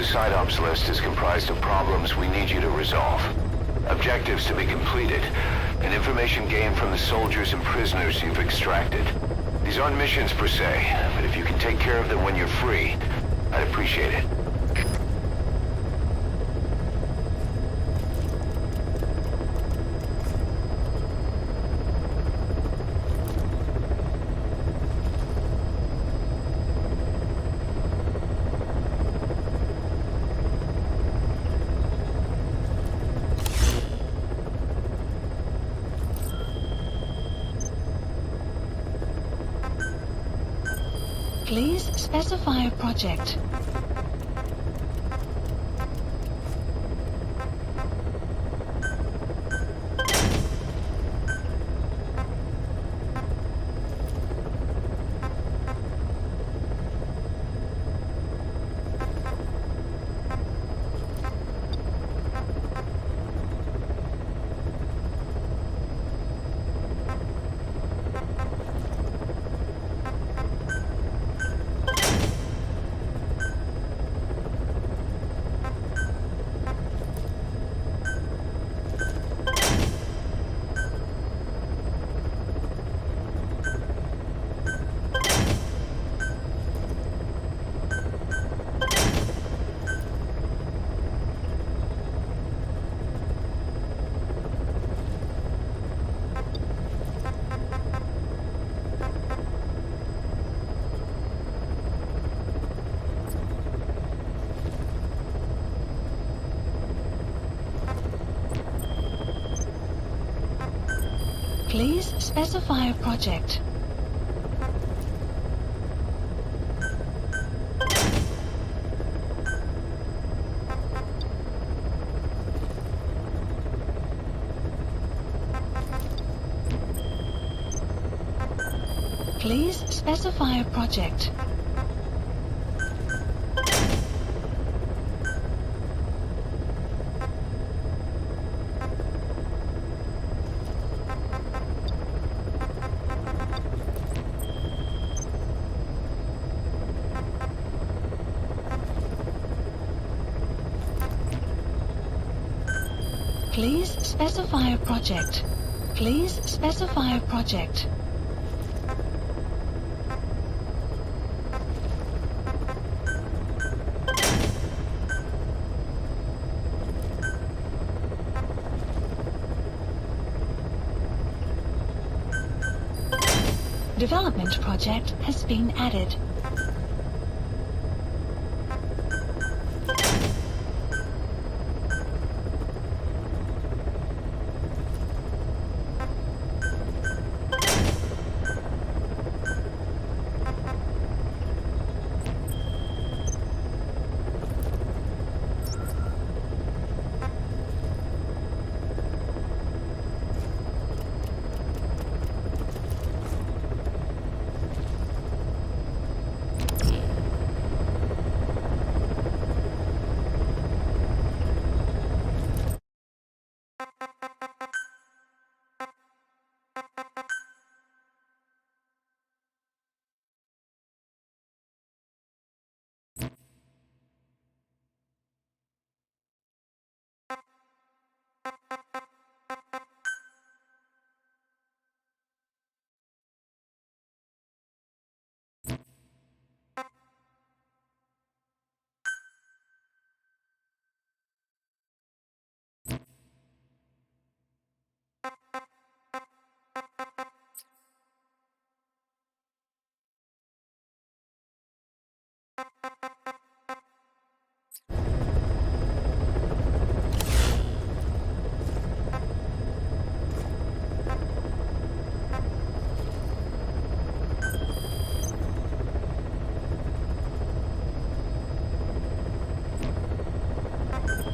The side ops list is comprised of problems we need you to resolve. Objectives to be completed, and information gained from the soldiers and prisoners you've extracted. These aren't missions per se, but if you can take care of them when you're free, I'd appreciate it. Please specify a project. Please specify a project. Please specify a project. Please specify a project. Please specify a project. Development project has been added.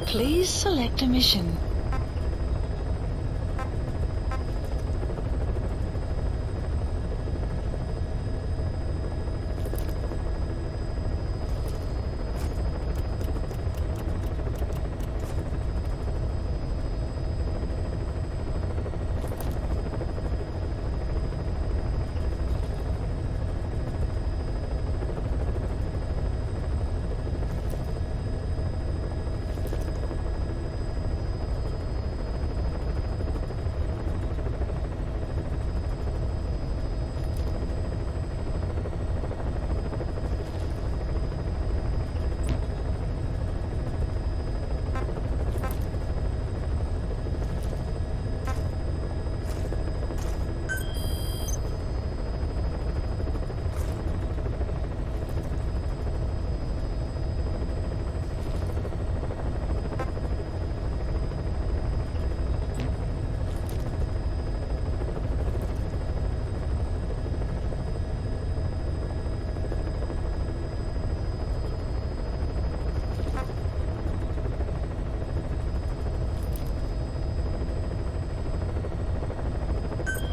Please select a mission.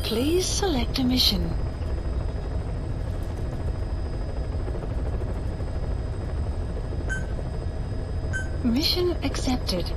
Please select a mission. Mission accepted.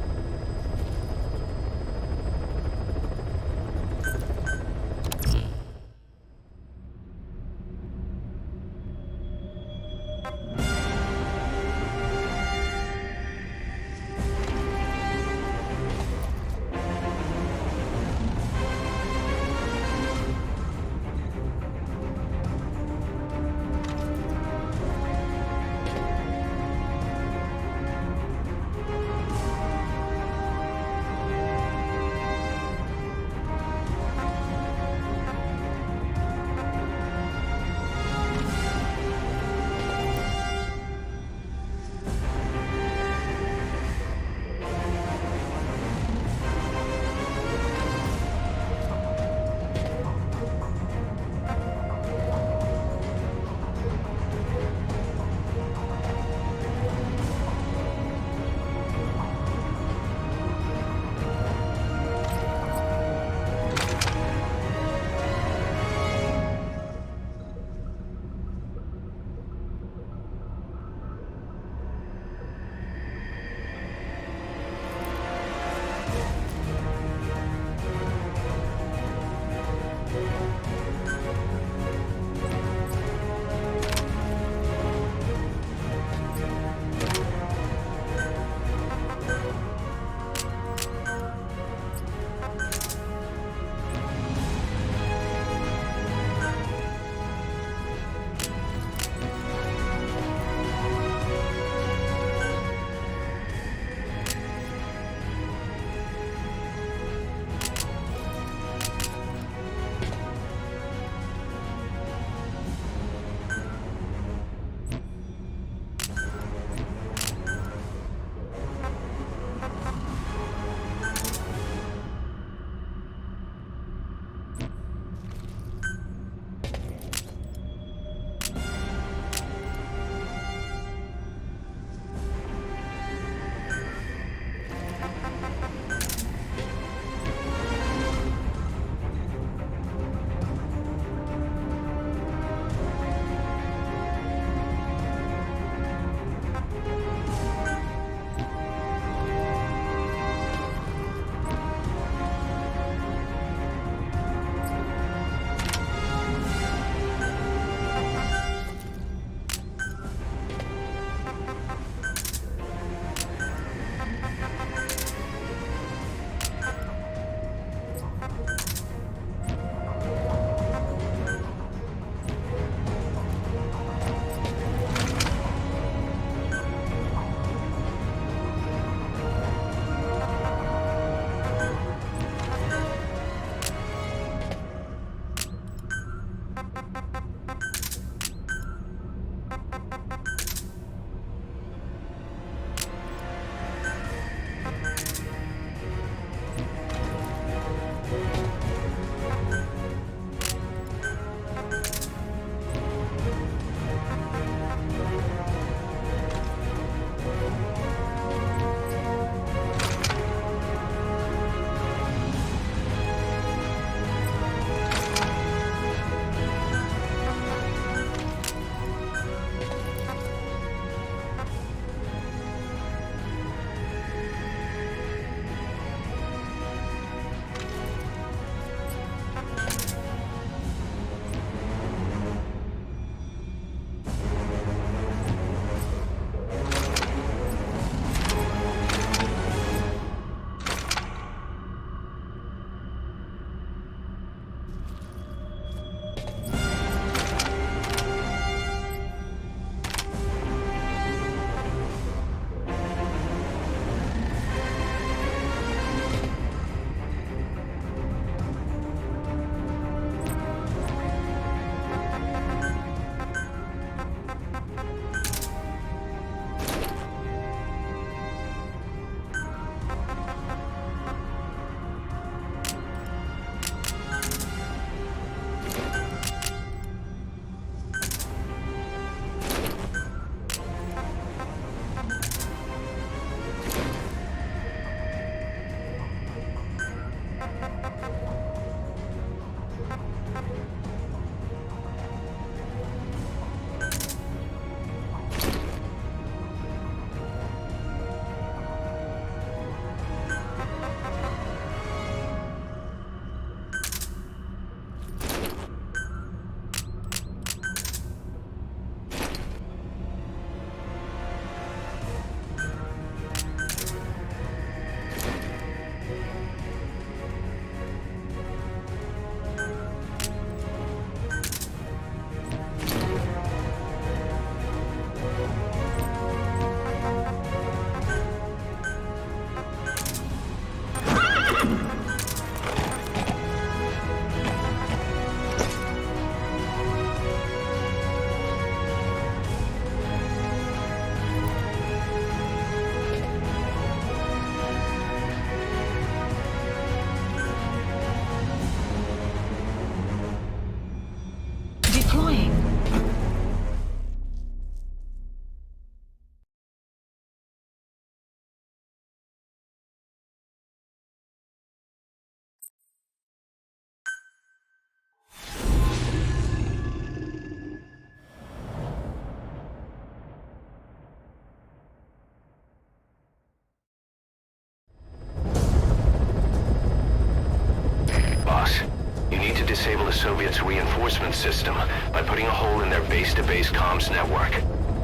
its reinforcement system by putting a hole in their base-to-base comms network.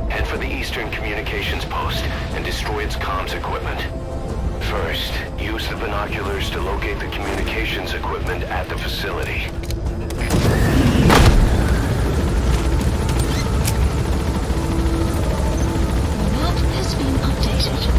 Head for the eastern communications post and destroy its comms equipment. First, use the binoculars to locate the communications equipment at the facility. The map has been updated.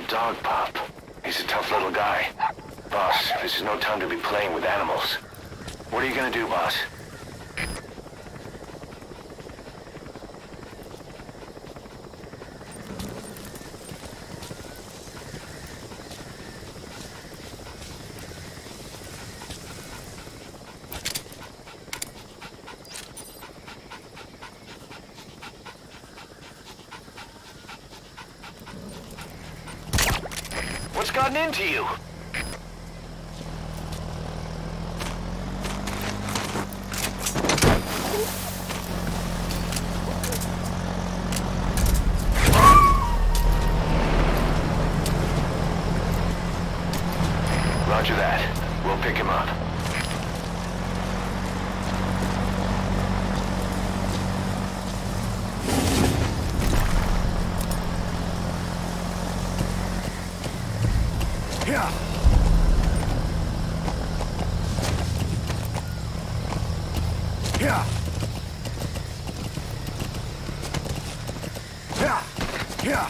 Dog pup. He's a tough little guy. Boss, this is no time to be playing with animals. What are you gonna do, boss? What's gotten into you? Roger that. We'll pick him up. Yeah. Yeah. Yeah. Yeah.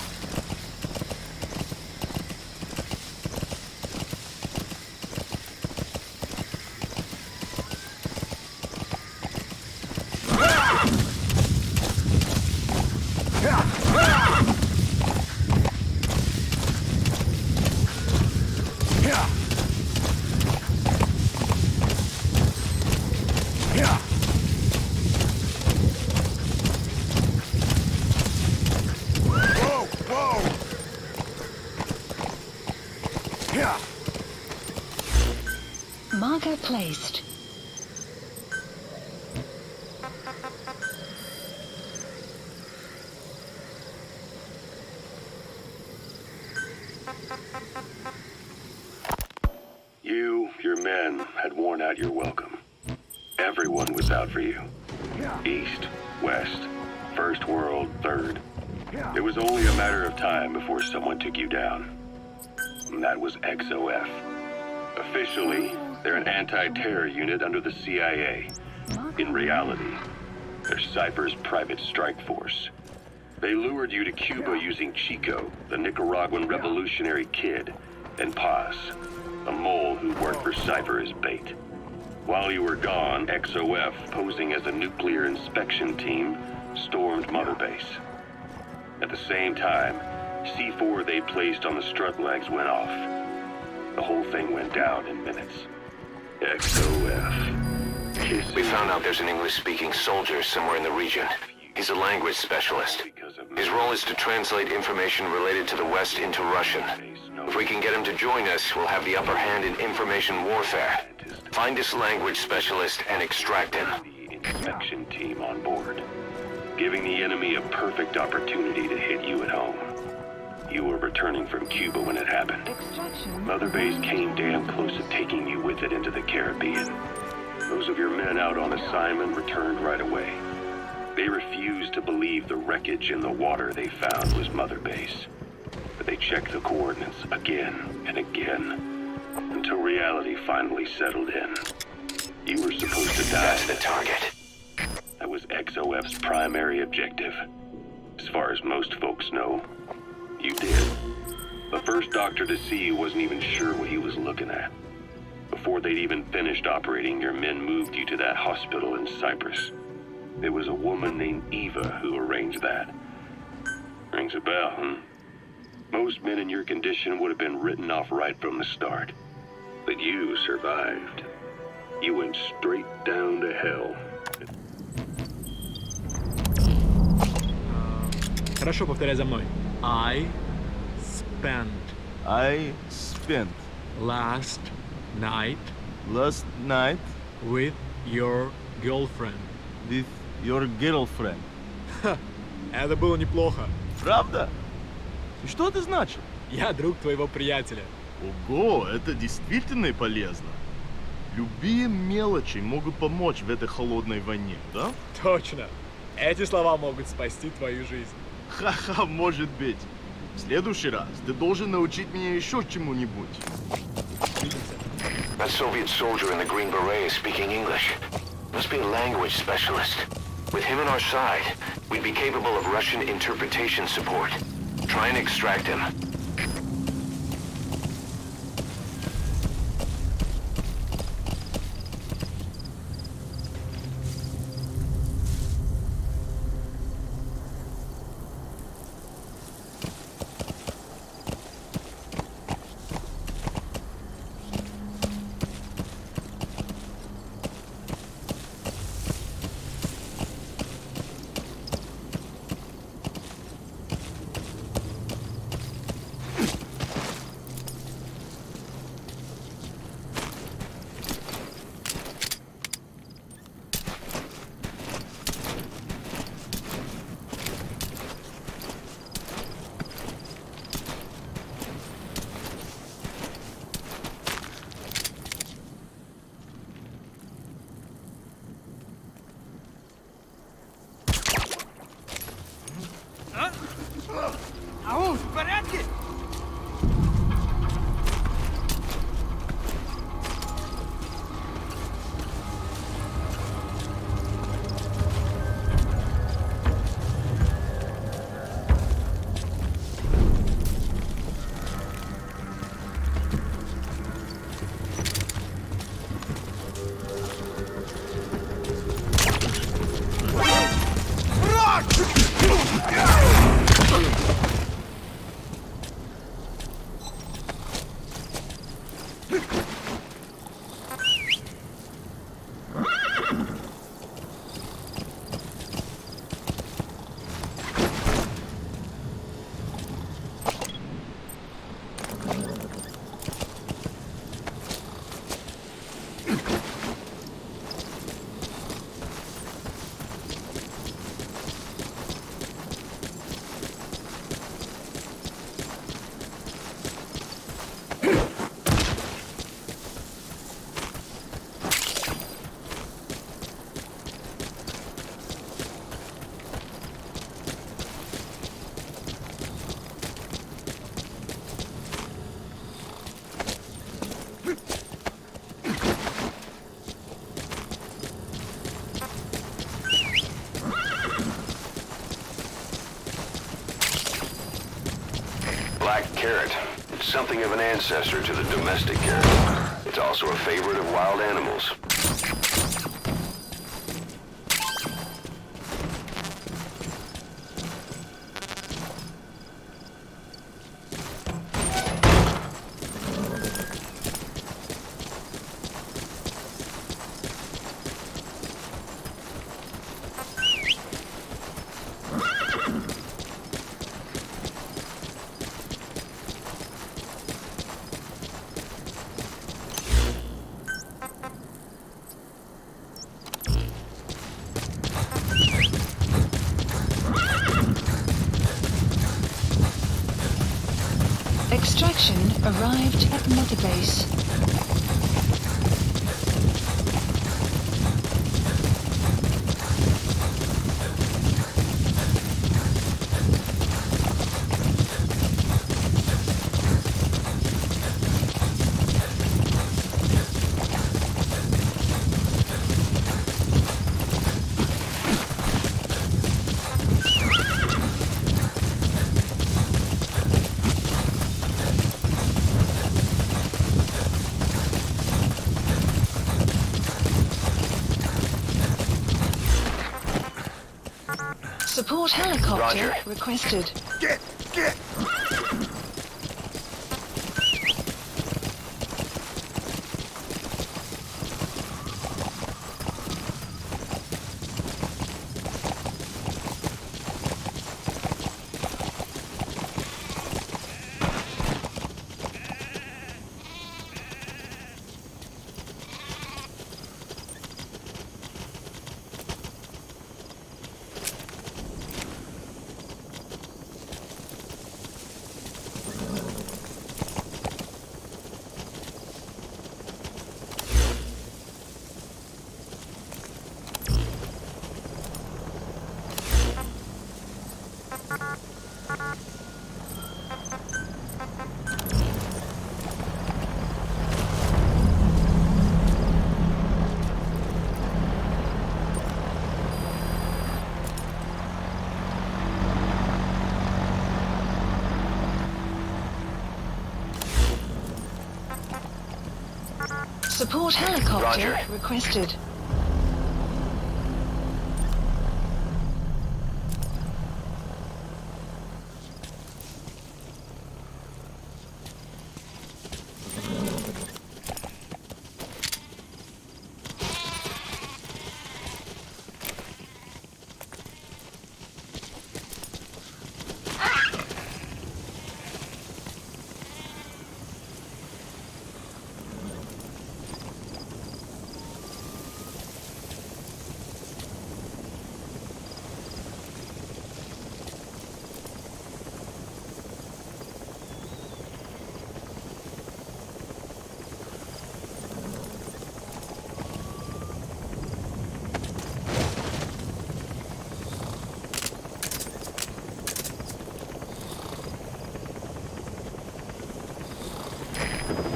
Marker placed. You, your men, had worn out your welcome. Everyone was out for you. East, West, First World, Third. It was only a matter of time before someone took you down. And that was XOF. Officially, they're an anti-terror unit under the CIA. In reality, they're Cypher's private strike force. They lured you to Cuba using Chico, the Nicaraguan revolutionary kid, and Paz, a mole who worked for Cypher as bait. While you were gone, XOF, posing as a nuclear inspection team, stormed Mother Base. At the same time, C4 they placed on the strut legs went off. The whole thing went down in minutes. XOF. We found out there's an English-speaking soldier somewhere in the region. He's a language specialist. His role is to translate information related to the West into Russian. If we can get him to join us, we'll have the upper hand in information warfare. Find this language specialist and extract him. The inspection team on board, giving the enemy a perfect opportunity to hit you at home. You were returning from Cuba when it happened. Mother Base came damn close to taking you with it into the Caribbean. Those of your men out on assignment returned right away. They refused to believe the wreckage in the water they found was Mother Base. But they checked the coordinates again and again, until reality finally settled in. You were supposed to die. That's the target. That was XOF's primary objective. As far as most folks know, you did. The first doctor to see you wasn't even sure what he was looking at. Before they'd even finished operating, your men moved you to that hospital in Cyprus. It was a woman named Eva who arranged that. Rings a bell, huh? Most men in your condition would have been written off right from the start. But you survived. You went straight down to hell. Хорошо, повторяй за мной. I spent last night last night with your girlfriend. with your girlfriend. Это было неплохо. Правда? И что это значит? Я друг твоего приятеля. Ого, это действительно полезно. Любые мелочи могут помочь в этой холодной войне, да? Точно. Эти слова могут спасти твою жизнь. Ха-ха, может быть. В следующий раз ты должен научить меня еще чему-нибудь. That Soviet soldier in the green beret is speaking English. Must be a language specialist. With him on our side, we'd be capable of Russian interpretation support. Try and extract him. Ау, в порядке? Black carrot. It's something of an ancestor to the domestic carrot. It's also a favorite of wild animals. Extraction arrived at Metabase. Support helicopter Roger. requested. Get! Support helicopter Roger. requested.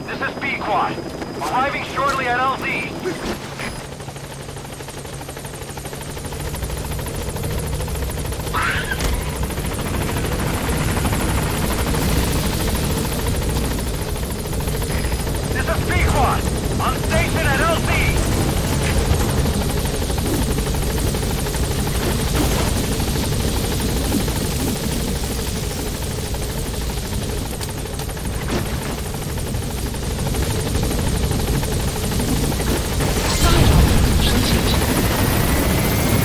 This is B-Quad. Arriving shortly at LZ. This is B-Quad. On station at LZ.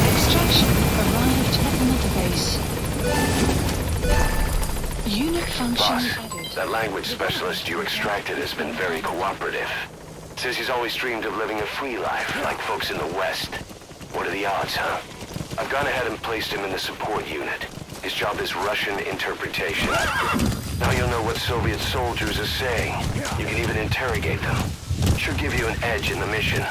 Extraction arrived at Mother Base. Unit function Boss, added. that language specialist you extracted has been very cooperative. Says he's always dreamed of living a free life, like folks in the West. What are the odds, huh? I've gone ahead and placed him in the support unit. His job is Russian interpretation. Now you'll know what Soviet soldiers are saying. You can even interrogate them. Should give you an edge in the mission.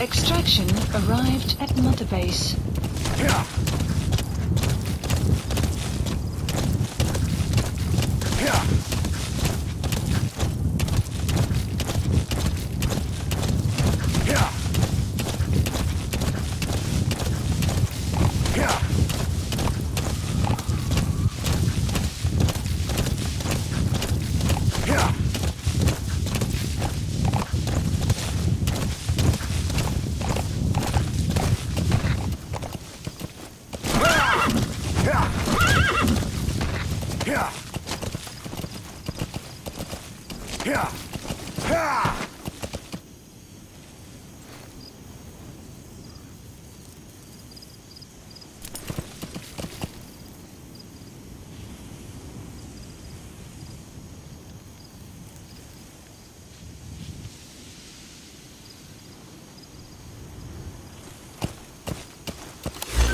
Extraction arrived at Mother Base.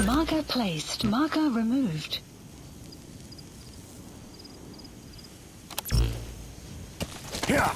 Marker placed. Marker removed. Yeah!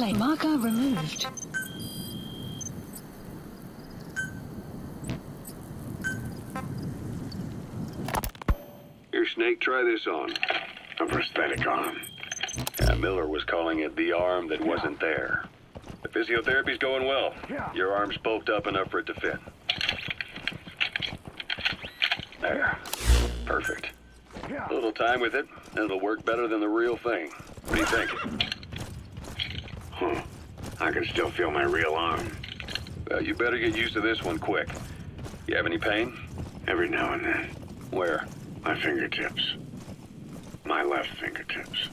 placed. Marker removed. Here, Snake, try this on. A prosthetic arm. Yeah, Miller was calling it the arm that wasn't there. The physiotherapy's going well. Your arm's bulked up enough for it to fit. There. Perfect. A little time with it, and it'll work better than the real thing. What do you think? Huh. I can still feel my real arm. Well, you better get used to this one quick. You have any pain? Every now and then. Where? My fingertips. My left fingertips.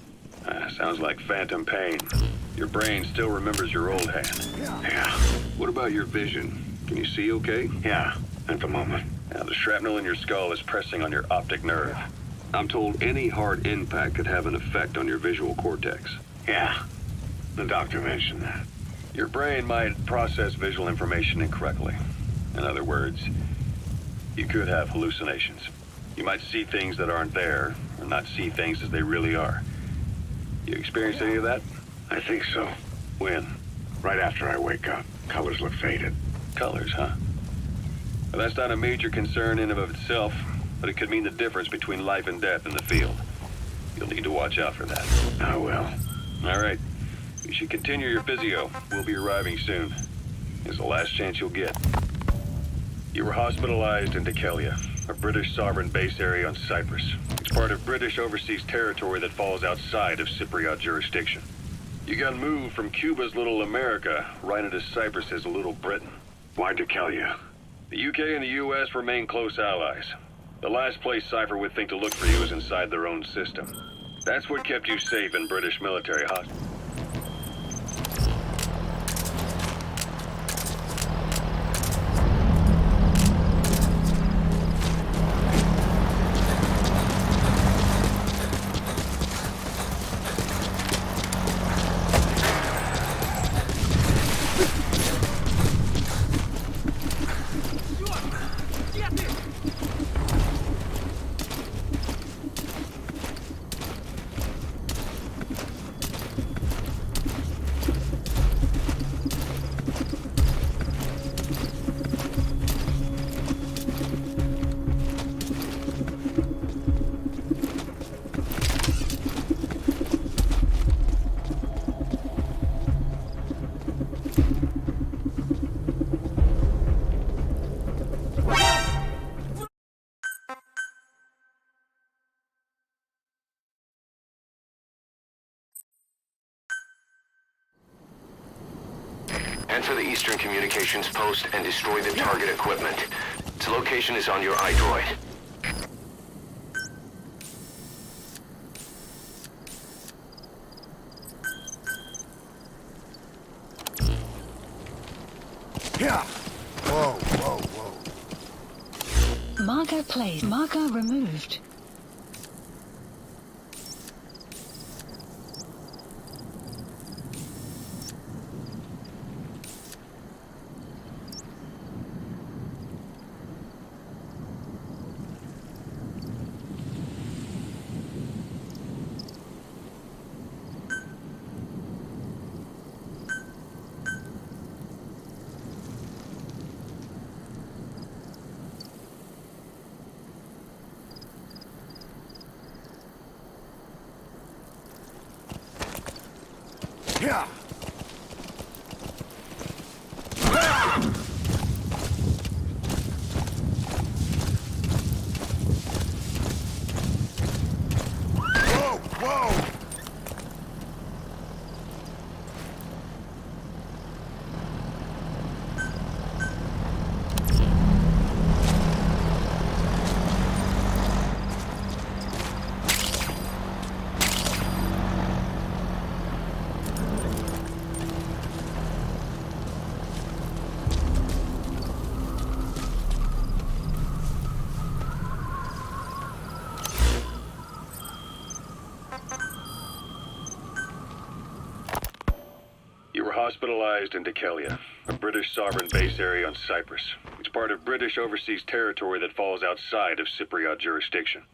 Sounds like phantom pain. Your brain still remembers your old hand. Yeah. What about your vision? Can you see okay? Yeah. At the moment. Now, the shrapnel in your skull is pressing on your optic nerve. I'm told any hard impact could have an effect on your visual cortex. Yeah. The doctor mentioned that. Your brain might process visual information incorrectly. In other words, you could have hallucinations. You might see things that aren't there, or not see things as they really are. You experienced any of that? I think so. When? Right after I wake up. Colors look faded. Colors, huh? Well, that's not a major concern in and of itself, but it could mean the difference between life and death in the field. You'll need to watch out for that. I will. All right. You should continue your physio. We'll be arriving soon. It's the last chance you'll get. You were hospitalized in Dekelia, a British sovereign base area on Cyprus. It's part of British overseas territory that falls outside of Cypriot jurisdiction. You got moved from Cuba's Little America right into Cyprus's Little Britain. Why Dekelia? The UK and the US remain close allies. The last place Cypher would think to look for you is inside their own system. That's what kept you safe in British military hospitals. Enter the Eastern Communications Post and destroy the target equipment. Its location is on your iDroid. Yeah. Whoa, whoa, whoa. Marker placed. Marker removed. Yeah. Whoa, whoa. Hospitalized in Dekelia, a British sovereign base area on Cyprus. It's part of British overseas territory that falls outside of Cypriot jurisdiction.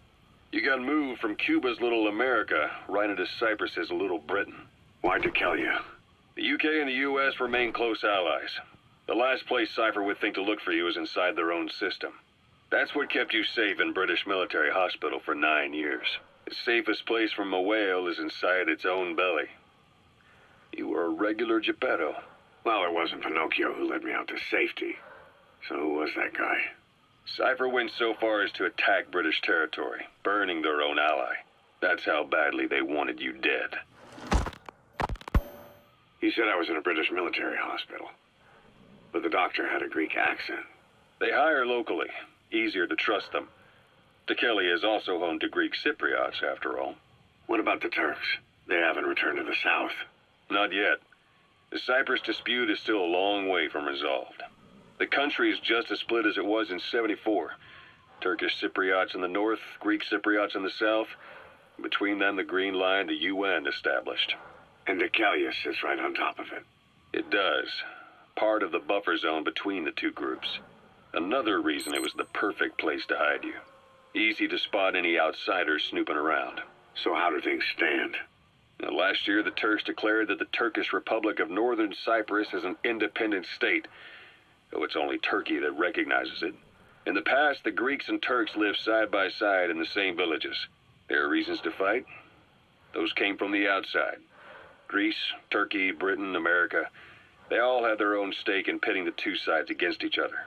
You got moved from Cuba's Little America right into Cyprus's Little Britain. Why Dekelia? The UK and the US remain close allies. The last place Cypher would think to look for you is inside their own system. That's what kept you safe in British military hospital for 9 years. The safest place from a whale is inside its own belly. You were a regular Geppetto. Well, it wasn't Pinocchio who led me out to safety. So who was that guy? Cypher went so far as to attack British territory, burning their own ally. That's how badly they wanted you dead. He said I was in a British military hospital. But the doctor had a Greek accent. They hire locally. Easier to trust them. Tekelia is also home to Greek Cypriots, after all. What about the Turks? They haven't returned to the south. Not yet. The Cyprus dispute is still a long way from resolved. The country is just as split as it was in '74. Turkish Cypriots in the north, Greek Cypriots in the south. Between them, the Green Line, the UN established. And Tekelia sits right on top of it. It does. Part of the buffer zone between the two groups. Another reason it was the perfect place to hide you. Easy to spot any outsiders snooping around. So how do things stand? Now, last year, the Turks declared that the Turkish Republic of Northern Cyprus is an independent state, though it's only Turkey that recognizes it. In the past, the Greeks and Turks lived side by side in the same villages. There are reasons to fight. Those came from the outside. Greece, Turkey, Britain, America, they all had their own stake in pitting the two sides against each other.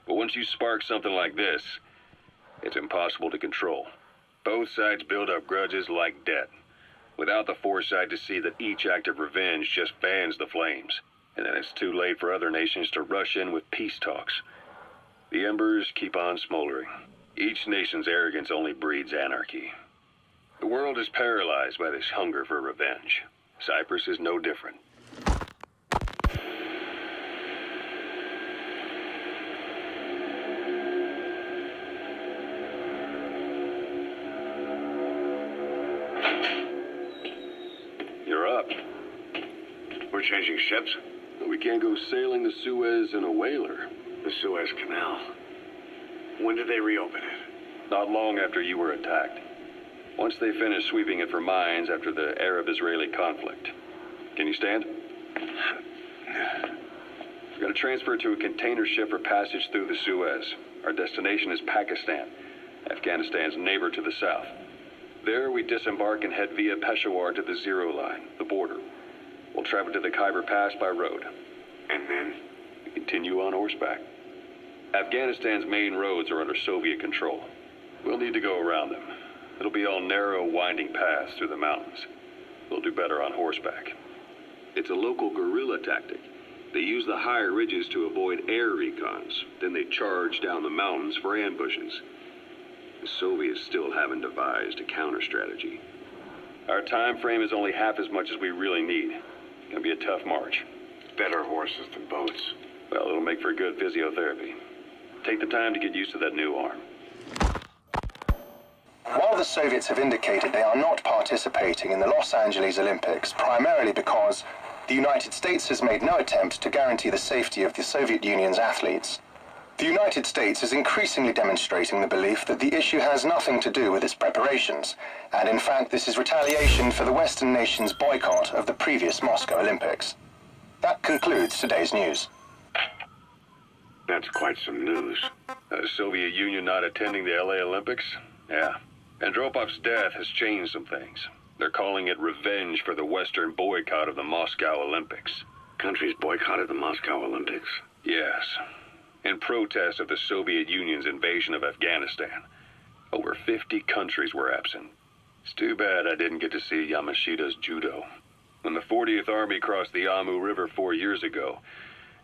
But once you spark something like this, it's impossible to control. Both sides build up grudges like debt, without the foresight to see that each act of revenge just fans the flames. And then it's too late for other nations to rush in with peace talks. The embers keep on smoldering. Each nation's arrogance only breeds anarchy. The world is paralyzed by this hunger for revenge. Cyprus is no different. You're up. We're changing ships? We can't go sailing the Suez in a whaler. The Suez Canal. When did they reopen it? Not long after you were attacked. Once they finished sweeping it for mines after the Arab-Israeli conflict. Can you stand? We're going to transfer to a container ship for passage through the Suez. Our destination is Pakistan, Afghanistan's neighbor to the south. There we disembark and head via Peshawar to the Zero Line, the border. We'll travel to the Khyber Pass by road. And then? We continue on horseback. Afghanistan's main roads are under Soviet control. We'll need to go around them. It'll be all narrow, winding paths through the mountains. We'll do better on horseback. It's a local guerrilla tactic. They use the higher ridges to avoid air recons. Then they charge down the mountains for ambushes. The Soviets still haven't devised a counter-strategy. Our time frame is only half as much as we really need. It's gonna be a tough march. Better horses than boats. Well, it'll make for good physiotherapy. Take the time to get used to that new arm. While the Soviets have indicated they are not participating in the Los Angeles Olympics, primarily because the United States has made no attempt to guarantee the safety of the Soviet Union's athletes, the United States is increasingly demonstrating the belief that the issue has nothing to do with its preparations, and in fact this is retaliation for the Western nation's boycott of the previous Moscow Olympics. That concludes today's news. That's quite some news. The Soviet Union not attending the LA Olympics? Yeah. Andropov's death has changed some things. They're calling it revenge for the Western boycott of the Moscow Olympics. Countries boycotted the Moscow Olympics? Yes. In protest of the Soviet Union's invasion of Afghanistan. Over 50 countries were absent. It's too bad I didn't get to see Yamashita's judo. When the 40th Army crossed the Amu River 4 years ago,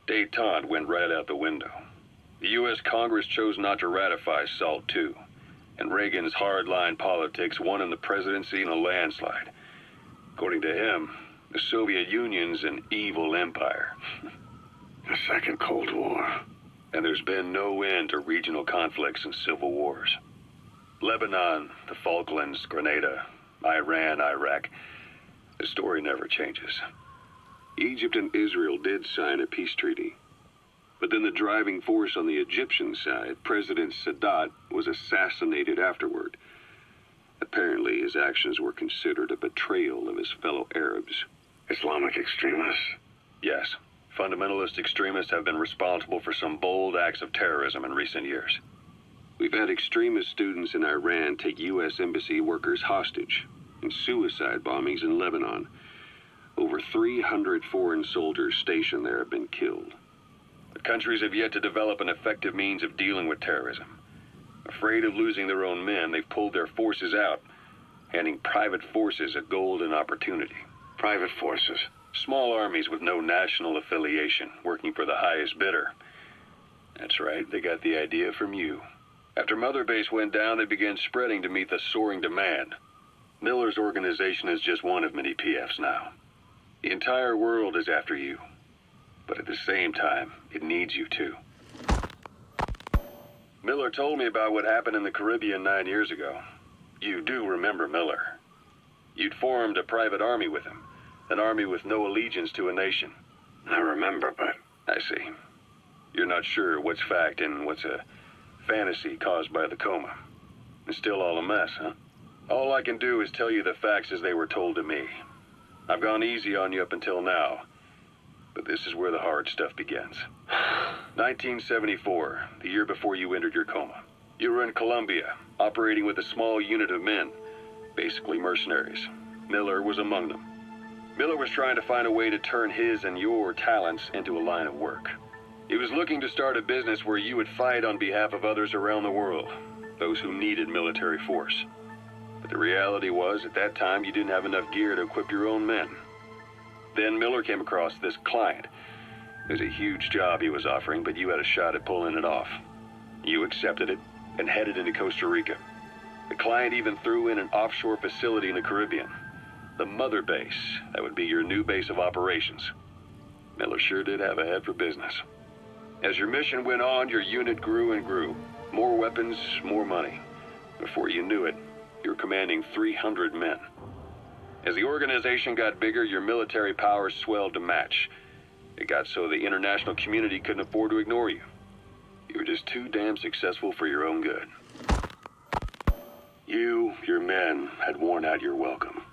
détente went right out the window. The U.S. Congress chose not to ratify SALT II. And Reagan's hardline politics won him the presidency in a landslide. According to him, the Soviet Union's an evil empire. The Second Cold War. And there's been no end to regional conflicts and civil wars. Lebanon, the Falklands, Grenada, Iran, Iraq. The story never changes. Egypt and Israel did sign a peace treaty. But then the driving force on the Egyptian side, President Sadat, was assassinated afterward. Apparently, his actions were considered a betrayal of his fellow Arabs. Islamic extremists? Yes, fundamentalist extremists have been responsible for some bold acts of terrorism in recent years. We've had extremist students in Iran take U.S. embassy workers hostage, and suicide bombings in Lebanon. Over 300 foreign soldiers stationed there have been killed. But countries have yet to develop an effective means of dealing with terrorism. Afraid of losing their own men, they've pulled their forces out, handing private forces a golden opportunity. Private forces. Small armies with no national affiliation, working for the highest bidder. That's right, they got the idea from you. After Mother Base went down, they began spreading to meet the soaring demand. Miller's organization is just one of many PFs now. The entire world is after you. But at the same time, it needs you too. Miller told me about what happened in the Caribbean 9 years ago. You do remember Miller. You'd formed a private army with him. An army with no allegiance to a nation. I remember, but... I see. You're not sure what's fact and what's a fantasy caused by the coma. It's still all a mess, huh? All I can do is tell you the facts as they were told to me. I've gone easy on you up until now. But this is where the hard stuff begins. 1974, the year before you entered your coma. You were in Colombia, operating with a small unit of men, basically mercenaries. Miller was among them. Miller was trying to find a way to turn his and your talents into a line of work. He was looking to start a business where you would fight on behalf of others around the world, those who needed military force. But the reality was, at that time, you didn't have enough gear to equip your own men. Then Miller came across this client. It was a huge job he was offering, but you had a shot at pulling it off. You accepted it and headed into Costa Rica. The client even threw in an offshore facility in the Caribbean. The Mother Base, that would be your new base of operations. Miller sure did have a head for business. As your mission went on, your unit grew and grew. More weapons, more money. Before you knew it, you were commanding 300 men. As the organization got bigger, your military powers swelled to match. It got so the international community couldn't afford to ignore you. You were just too damn successful for your own good. You, your men, had worn out your welcome.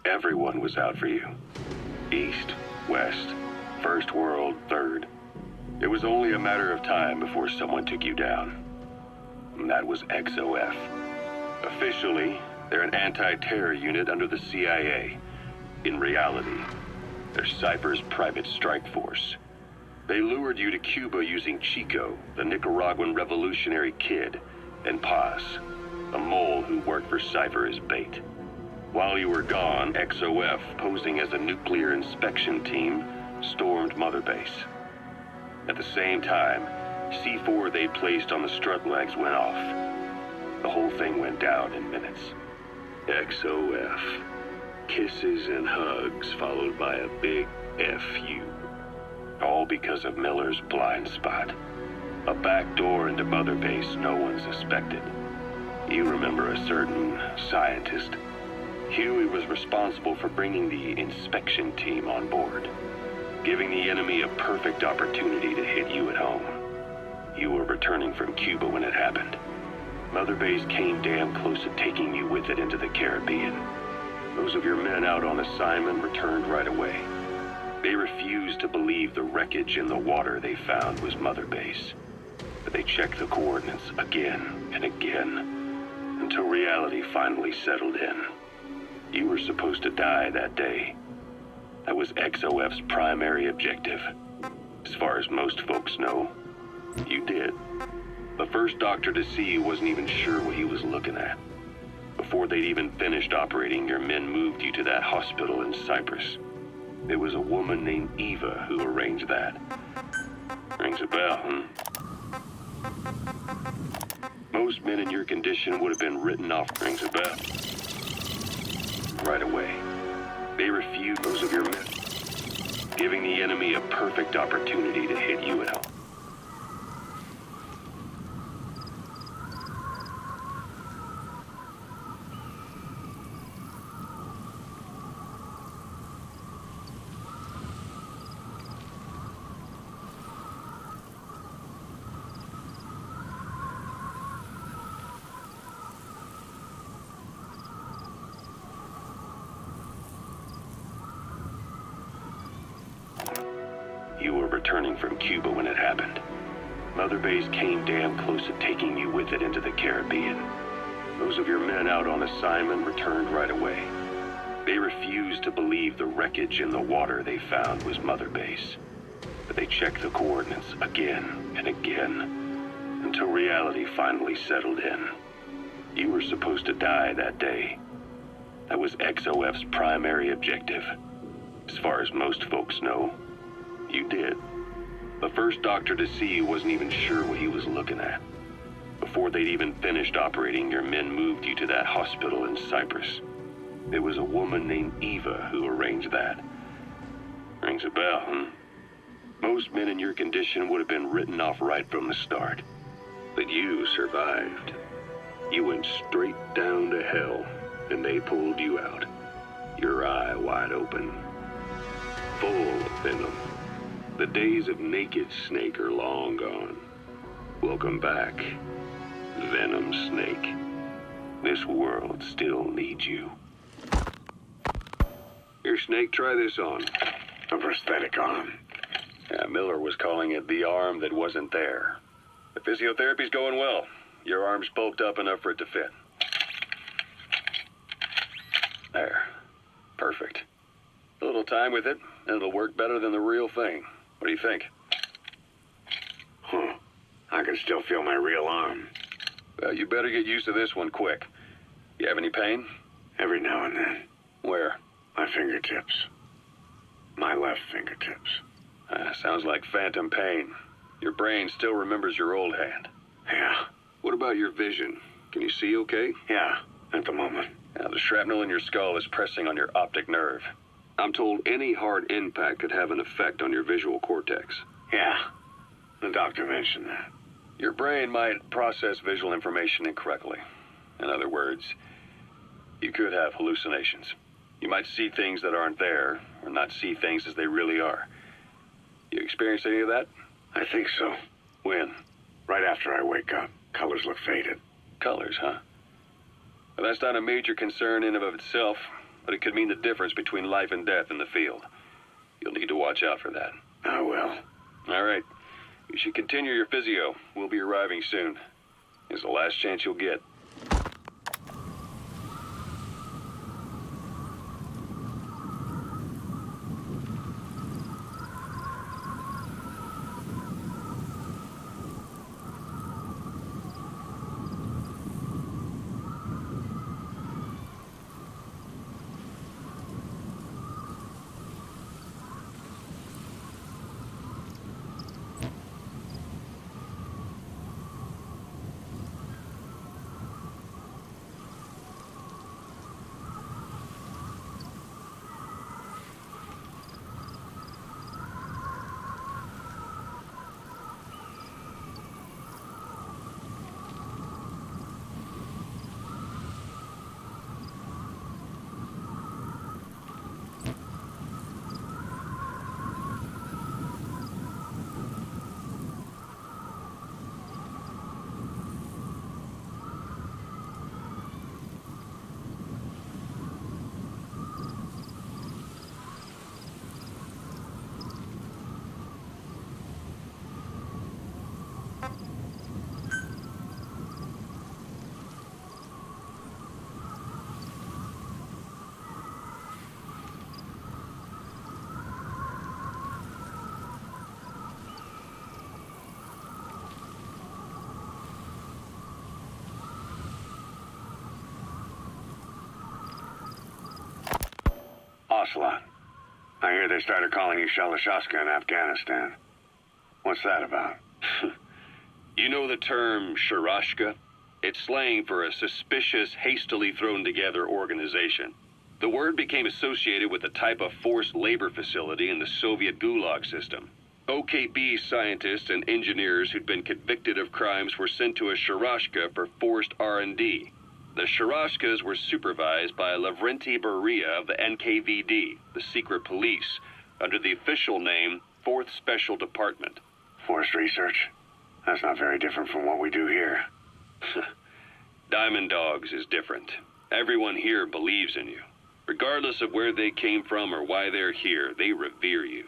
Everyone was out for you. East, West, First World, Third. It was only a matter of time before someone took you down. And that was XOF. Officially, they're an anti-terror unit under the CIA. In reality, they're Cypher's private strike force. They lured you to Cuba using Chico, the Nicaraguan revolutionary kid, and Paz, a mole who worked for Cypher as bait. While you were gone, XOF, posing as a nuclear inspection team, stormed Mother Base. At the same time, C4 they'd placed on the strut legs went off. The whole thing went down in minutes. XOF. Kisses and hugs followed by a big FU. All because of Miller's blind spot. A back door into Mother Base no one suspected. You remember a certain scientist. Huey was responsible for bringing the inspection team on board, giving the enemy a perfect opportunity to hit you at home. You were returning from Cuba when it happened. Mother Base came damn close to taking you with it into the Caribbean. Those of your men out on assignment returned right away. They refused to believe the wreckage in the water they found was Mother Base. But they checked the coordinates again and again, until reality finally settled in. You were supposed to die that day. That was XOF's primary objective. As far as most folks know, you did. The first doctor to see you wasn't even sure what he was looking at. Before they'd even finished operating, your men moved you to that hospital in Cyprus. It was a woman named Eva who arranged that. Rings a bell, huh? Most men in your condition would have been written off. Rings a bell. Right away. They refused those of your men, giving the enemy a perfect opportunity to hit you at home. You were returning from Cuba when it happened. Mother Base came damn close to taking you with it into the Caribbean. Those of your men out on assignment returned right away. They refused to believe the wreckage in the water they found was Mother Base. But they checked the coordinates again and again, until reality finally settled in. You were supposed to die that day. That was XOF's primary objective. As far as most folks know, you did. The first doctor to see you wasn't even sure what he was looking at. Before they'd even finished operating, your men moved you to that hospital in Cyprus. It was a woman named Eva who arranged that. Rings a bell, huh? Most men in your condition would have been written off right from the start. But you survived. You went straight down to hell, and they pulled you out. Your eye wide open. Full of venom. The days of naked Snake are long gone. Welcome back, Venom Snake. This world still needs you. Here, Snake, try this on. A prosthetic arm. Yeah, Miller was calling it the arm that wasn't there. The physiotherapy's going well. Your arm's bulked up enough for it to fit. There. Perfect. A little time with it, and it'll work better than the real thing. What do you think? Huh. I can still feel my real arm. Well, you better get used to this one quick. You have any pain? Every now and then. Where? My fingertips. My left fingertips. Sounds like phantom pain. Your brain still remembers your old hand. Yeah. What about your vision? Can you see okay? Yeah, at the moment. Now, the shrapnel in your skull is pressing on your optic nerve. I'm told any hard impact could have an effect on your visual cortex. Yeah, the doctor mentioned that. Your brain might process visual information incorrectly. In other words, you could have hallucinations. You might see things that aren't there, or not see things as they really are. You experience any of that? I think so. When? Right after I wake up. Colors look faded. Colors, huh? Well, that's not a major concern in and of itself, but it could mean the difference between life and death in the field. You'll need to watch out for that. I will. All right. You should continue your physio. We'll be arriving soon. It's the last chance you'll get. Ocelot. I hear they started calling you Shalashaska in Afghanistan. What's that about? You know the term Sharashka? It's slang for a suspicious, hastily thrown together organization. The word became associated with a type of forced labor facility in the Soviet Gulag system. OKB scientists and engineers who'd been convicted of crimes were sent to a Sharashka for forced R&D. The Sharashkas were supervised by Lavrenti Beria of the NKVD, the secret police, under the official name 4th Special Department. Forced research? That's not very different from what we do here. Diamond Dogs is different. Everyone here believes in you. Regardless of where they came from or why they're here, they revere you.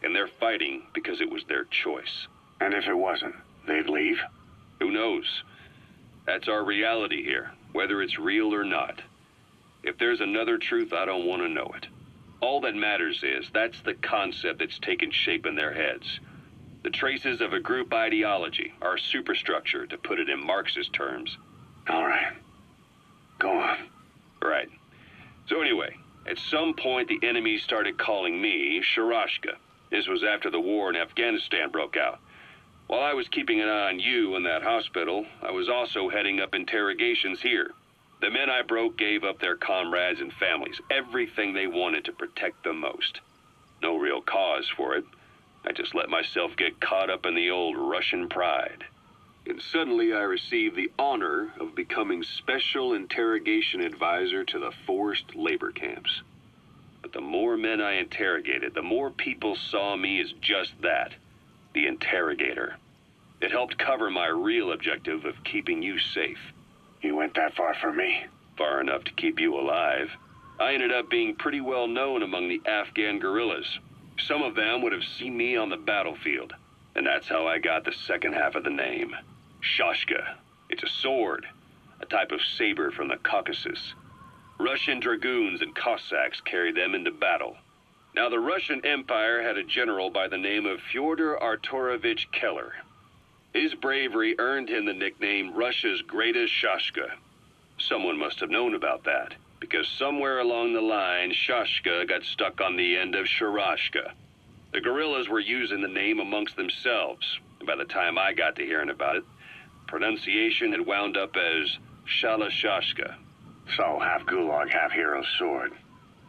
and they're fighting because it was their choice. And if it wasn't, they'd leave? Who knows? That's our reality here, whether it's real or not. If there's another truth, I don't want to know it. All that matters is that's the concept that's taken shape in their heads. The traces of a group ideology, our superstructure, to put it in Marxist terms. All right. Go on. Right. So anyway, at some point the enemy started calling me Sharashka. This was after the war in Afghanistan broke out. While I was keeping an eye on you in that hospital, I was also heading up interrogations here. The men I broke gave up their comrades and families, everything they wanted to protect them most. No real cause for it. I just let myself get caught up in the old Russian pride. And suddenly I received the honor of becoming Special Interrogation Advisor to the forced labor camps. But the more men I interrogated, the more people saw me as just that, the interrogator. It helped cover my real objective of keeping you safe. You went that far for me? Far enough to keep you alive. I ended up being pretty well known among the Afghan guerrillas. Some of them would have seen me on the battlefield, and that's how I got the second half of the name. Shashka. It's a sword, a type of saber from the Caucasus. Russian dragoons and Cossacks carried them into battle. Now, the Russian Empire had a general by the name of Fyodor Arturovich Keller. His bravery earned him the nickname Russia's Greatest Shashka. Someone must have known about that, because somewhere along the line, Shashka got stuck on the end of Sharashka. The guerrillas were using the name amongst themselves, and by the time I got to hearing about it, pronunciation had wound up as Shalashashka. So, half gulag, half hero sword.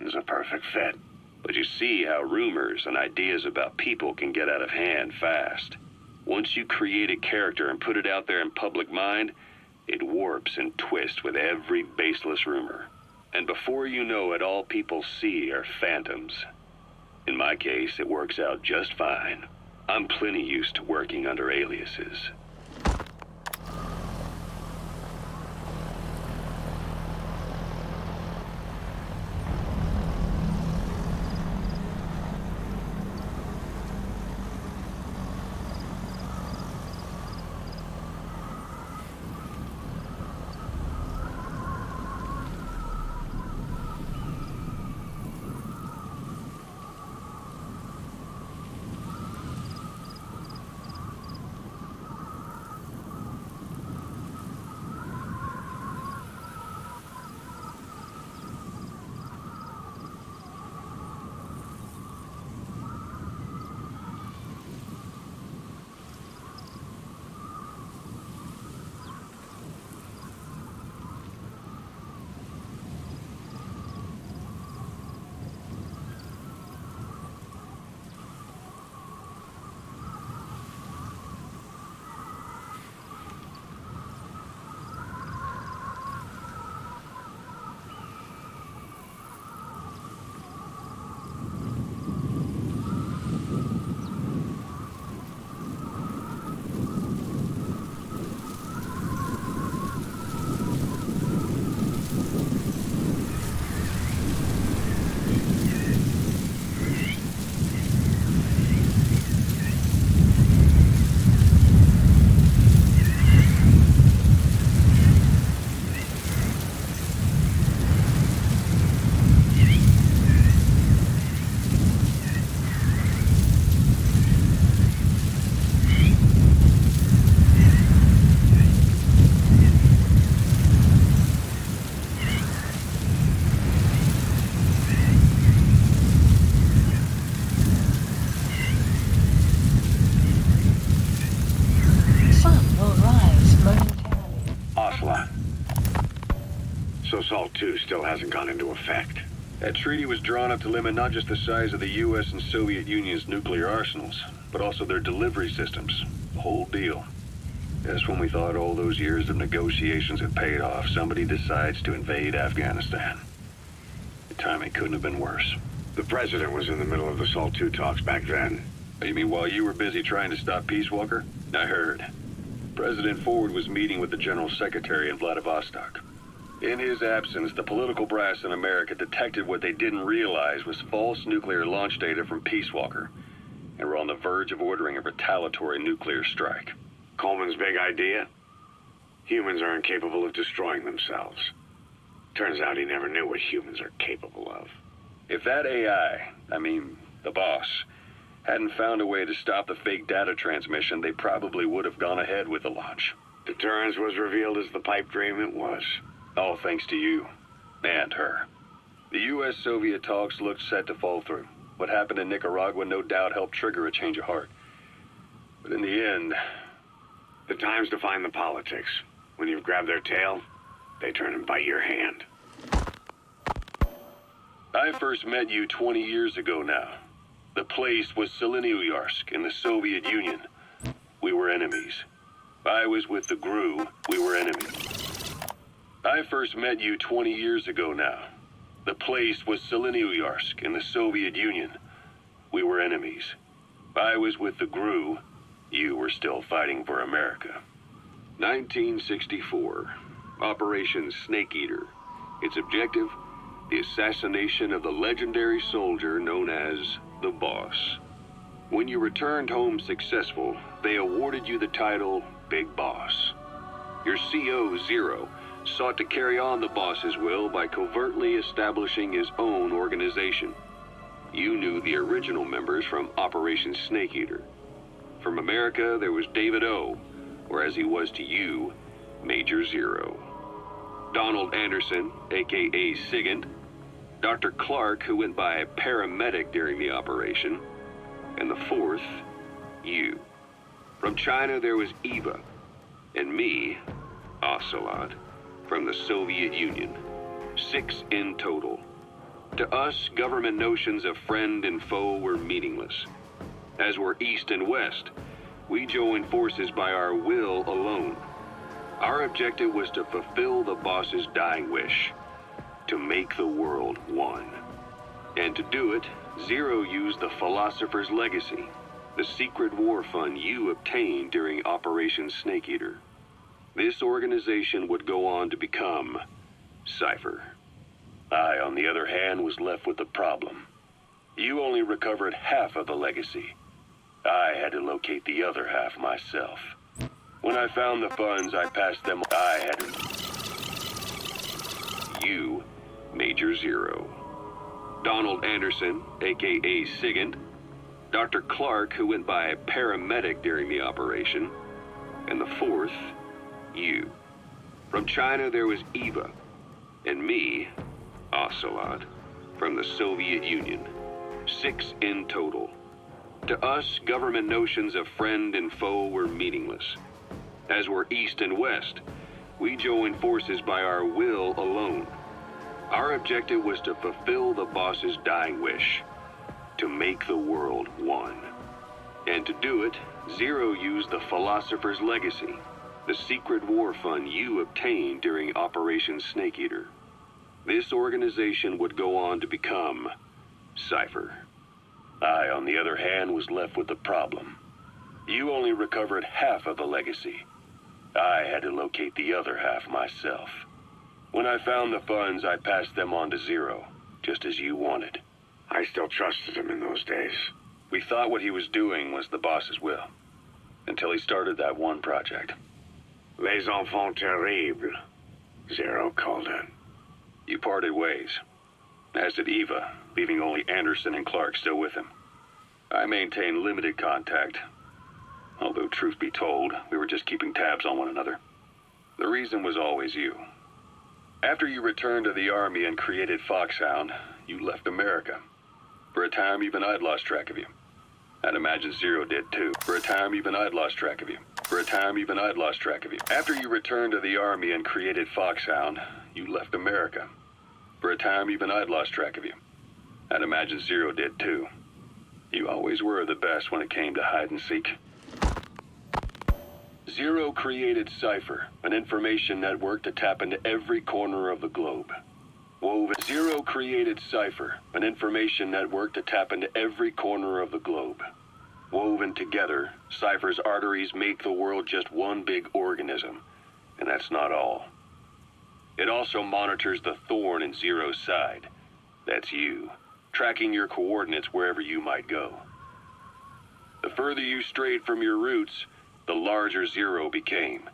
Is a perfect fit. But you see how rumors and ideas about people can get out of hand fast. Once you create a character and put it out there in public mind, it warps and twists with every baseless rumor. And before you know it, all people see are phantoms. In my case, it works out just fine. I'm plenty used to working under aliases. So SALT II still hasn't gone into effect. That treaty was drawn up to limit not just the size of the U.S. and Soviet Union's nuclear arsenals, but also their delivery systems. The whole deal. Just when we thought all those years of negotiations had paid off, somebody decides to invade Afghanistan. The timing couldn't have been worse. The president was in the middle of the SALT II talks back then. You mean while you were busy trying to stop Peace Walker? I heard. President Ford was meeting with the General Secretary in Vladivostok. In his absence, the political brass in America detected what they didn't realize was false nuclear launch data from Peace Walker. and we're on the verge of ordering a retaliatory nuclear strike. Coleman's big idea? Humans are incapable of destroying themselves. Turns out he never knew what humans are capable of. If that AI, the boss, hadn't found a way to stop the fake data transmission, they probably would have gone ahead with the launch. Deterrence was revealed as the pipe dream it was. All thanks to you. And her. The U.S.-Soviet talks looked set to fall through. What happened in Nicaragua no doubt helped trigger a change of heart. But in the end... The time's to find the politics. When you've grabbed their tail, they turn and bite your hand. I first met you 20 years ago now. The place was Selenouyarsk in the Soviet Union. We were enemies. I was with the GRU. We were enemies. I first met you 20 years ago now. The place was Selenouyarsk in the Soviet Union. We were enemies. I was with the GRU. You were still fighting for America. 1964. Operation Snake Eater. Its objective? The assassination of the legendary soldier known as the Boss. When you returned home successful, they awarded you the title Big Boss. Your CO, Zero, sought to carry on the boss's will by covertly establishing his own organization. You knew the original members from Operation Snake Eater. From America, there was David O, or as he was to you, Major Zero. Donald Anderson, a.k.a. Sigint, Dr. Clark, who went by paramedic during the operation, and the fourth, you. From China, there was Eva, and me, Ocelot, from the Soviet Union. 6 in total. To us, government notions of friend and foe were meaningless. As were East and West, we joined forces by our will alone. Our objective was to fulfill the boss's dying wish, to make the world one. And to do it, Zero used the Philosopher's Legacy, the secret war fund you obtained during Operation Snake Eater. This organization would go on to become Cypher. I, on the other hand, was left with the problem. You only recovered half of the legacy. I had to locate the other half myself. When I found the funds, I passed them. I had to... You, Major Zero. Donald Anderson, a.k.a. Sigint. Dr. Clark, who went by paramedic during the operation. And the fourth, you. From China, there was Eva. And me, Ocelot, from the Soviet Union. 6 in total. To us, government notions of friend and foe were meaningless. As were East and West, we joined forces by our will alone. Our objective was to fulfill the boss's dying wish, to make the world one. And to do it, Zero used the Philosopher's Legacy, the secret war fund you obtained during Operation Snake Eater. This organization would go on to become Cypher. I, on the other hand, was left with the problem. You only recovered half of the legacy. I had to locate the other half myself. When I found the funds, I passed them on to Zero, just as you wanted. I still trusted him in those days. We thought what he was doing was the boss's will, until he started that one project. Les enfants terribles, Zero called it. You parted ways, as did Eva, leaving only Anderson and Clark still with him. I maintained limited contact, although truth be told, we were just keeping tabs on one another. The reason was always you. After you returned to the Army and created Foxhound, you left America. For a time, even I'd lost track of you. I'd imagine Zero did too. For a time, even I'd lost track of you. For a time, even I'd lost track of you. After you returned to the Army and created Foxhound, you left America. For a time, even I'd lost track of you. I'd imagine Zero did too. You always were the best when it came to hide and seek. Zero created Cypher, an information network to tap into every corner of the globe. Zero created Cypher, an information network to tap into every corner of the globe. Woven together, Cypher's arteries make the world just one big organism, and that's not all. It also monitors the thorn in Zero's side. That's you, tracking your coordinates wherever you might go. The further you strayed from your roots, the larger Zero became.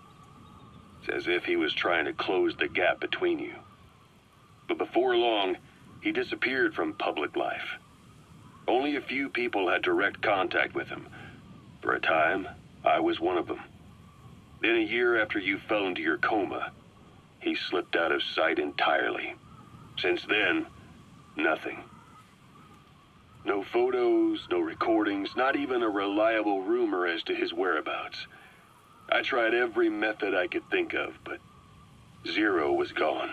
It's as if he was trying to close the gap between you. But before long, he disappeared from public life. Only a few people had direct contact with him. For a time, I was one of them. Then a year after you fell into your coma, he slipped out of sight entirely. Since then, nothing. No photos, no recordings, not even a reliable rumor as to his whereabouts. I tried every method I could think of, but Zero was gone.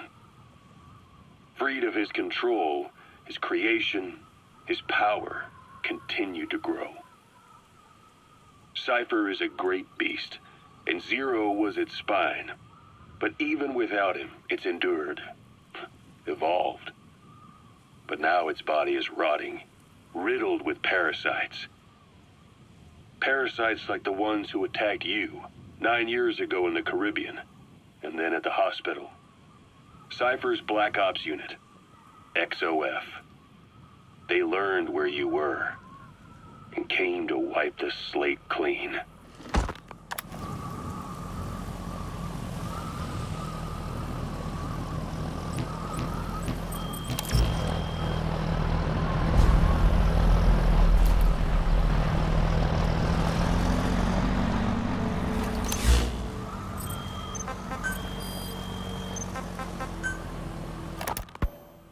Freed of his control, his creation, his power continued to grow. Cypher is a great beast, and Zero was its spine. But even without him, it's endured, evolved. But now its body is rotting, riddled with parasites. Parasites like the ones who attacked you 9 years ago in the Caribbean, and then at the hospital. Cypher's Black Ops Unit, XOF. They learned where you were, and came to wipe the slate clean.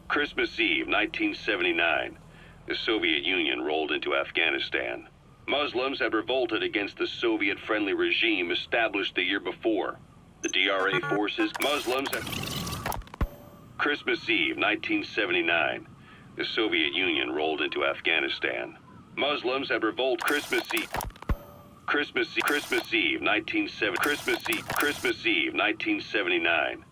Christmas Eve, 1979. The Soviet Union rolled into Afghanistan. Muslims had revolted against the Soviet-friendly regime established the year before. The DRA forces, Christmas Eve, 1979. The Soviet Union rolled into Afghanistan. Muslims had revolted. Christmas Eve, 1979.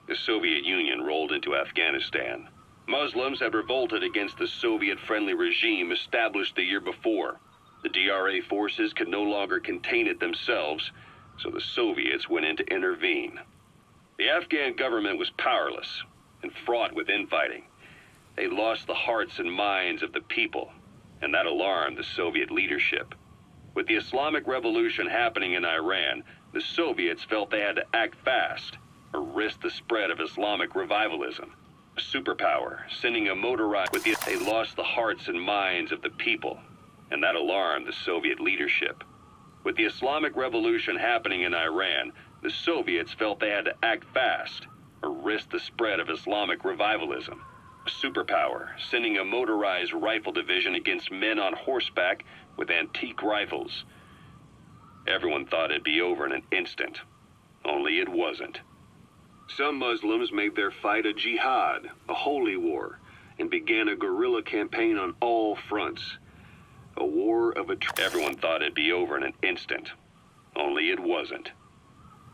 The Soviet Union rolled into Afghanistan. Muslims had revolted against the Soviet-friendly regime established the year before. The DRA forces could no longer contain it themselves, so the Soviets went in to intervene. The Afghan government was powerless and fraught with infighting. They lost the hearts and minds of the people, and that alarmed the Soviet leadership. With the Islamic Revolution happening in Iran, the Soviets felt they had to act fast or risk the spread of Islamic revivalism. A superpower, sending a motorized they lost the hearts and minds of the people, and that alarmed the Soviet leadership. With the Islamic Revolution happening in Iran, the Soviets felt they had to act fast or risk the spread of Islamic revivalism. A superpower, sending a motorized rifle division against men on horseback with antique rifles. Everyone thought it'd be over in an instant, only it wasn't. Some Muslims made their fight a jihad, a holy war, and began a guerrilla campaign on all fronts. A war of Everyone thought it'd be over in an instant, only it wasn't.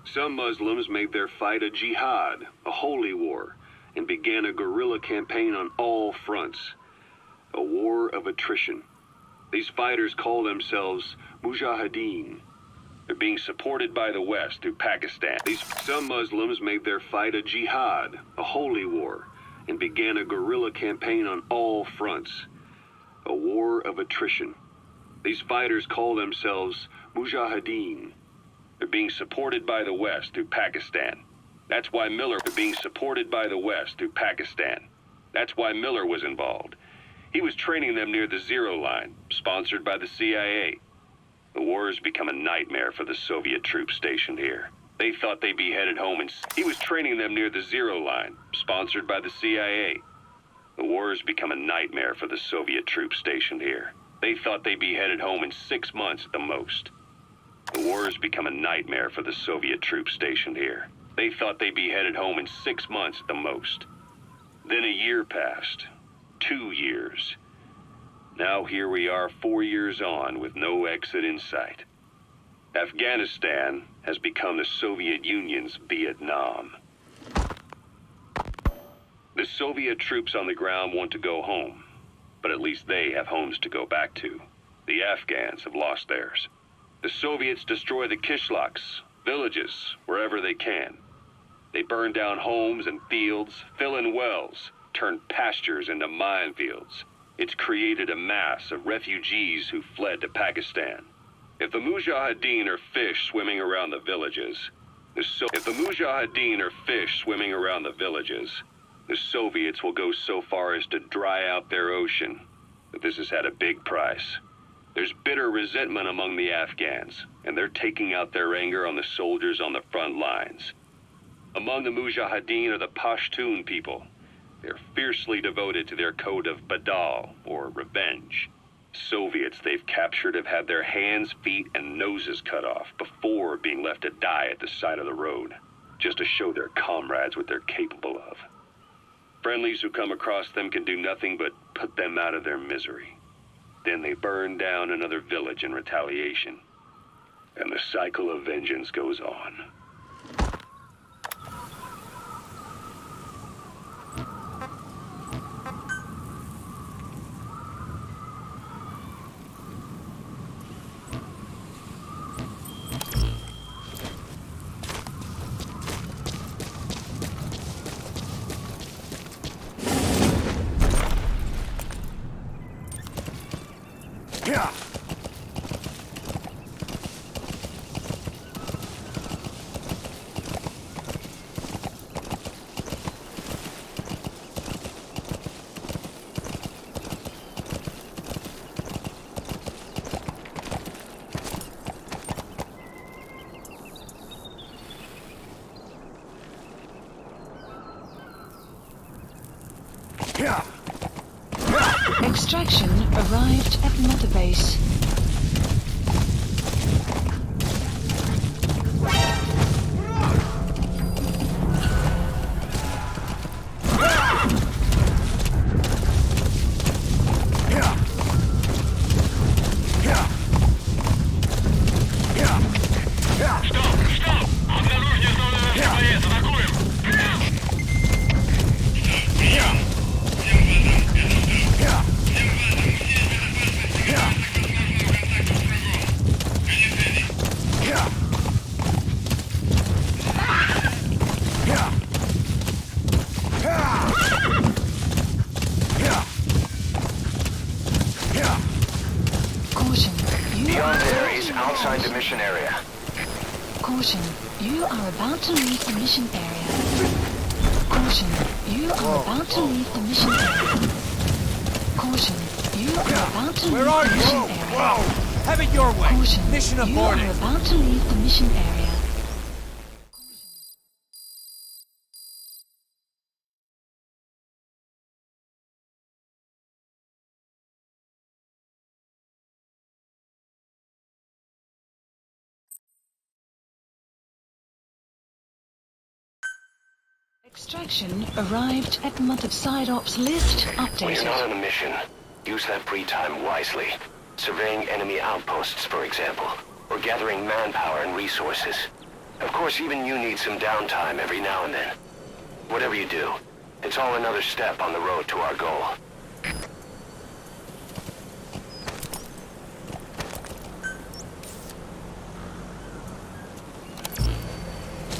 Some Muslims made their fight a jihad, a holy war, and began a guerrilla campaign on all fronts. A war of attrition. These fighters call themselves mujahideen. They're being supported by the West through Pakistan. Some Muslims made their fight a jihad, a holy war, and began a guerrilla campaign on all fronts. A war of attrition. These fighters call themselves mujahideen. They're being supported by the West through Pakistan. That's why Miller was being supported by the West through Pakistan. That's why Miller was involved. He was training them near the Zero Line, sponsored by the CIA. The war has become a nightmare for the Soviet troops stationed here. They thought they'd be headed home and he was training them near the Zero Line, sponsored by the CIA. The war has become a nightmare for the Soviet troops stationed here. They thought they'd be headed home in 6 months at the most. The war has become a nightmare for the Soviet troops stationed here. They thought they'd be headed home in 6 months at the most. Then a year passed. 2 years. Now here we are 4 years on with no exit in sight. Afghanistan has become the Soviet Union's Vietnam. The Soviet troops on the ground want to go home, but at least they have homes to go back to. The Afghans have lost theirs. The Soviets destroy the kishlaks, villages, wherever they can. They burn down homes and fields, fill in wells, turn pastures into minefields. It's created a mass of refugees who fled to Pakistan. If the Mujahideen are fish swimming around the villages, the Soviets will go so far as to dry out their ocean. But this has had a big price. There's bitter resentment among the Afghans, and they're taking out their anger on the soldiers on the front lines. Among the Mujahideen are the Pashtun people. They're fiercely devoted to their code of Badal, or revenge. Soviets they've captured have had their hands, feet, and noses cut off before being left to die at the side of the road, just to show their comrades what they're capable of. Friendlies who come across them can do nothing but put them out of their misery. Then they burn down another village in retaliation. And the cycle of vengeance goes on. Yeah. Yeah. Extraction arrived at Mother Base. Outside the mission area. Caution, you are about to leave the mission area. Caution, you are about to leave the mission area. Caution, you are about to leave the mission area. Whoa! Have it your way. Caution, Mission you aborted. are about to leave the mission area. Extraction arrived at Mother Side Ops list When you're updated. not on a mission, use that free time wisely. Surveying enemy outposts, for example, or gathering manpower and resources. Of course, even you need some downtime every now and then. Whatever you do, it's all another step on the road to our goal.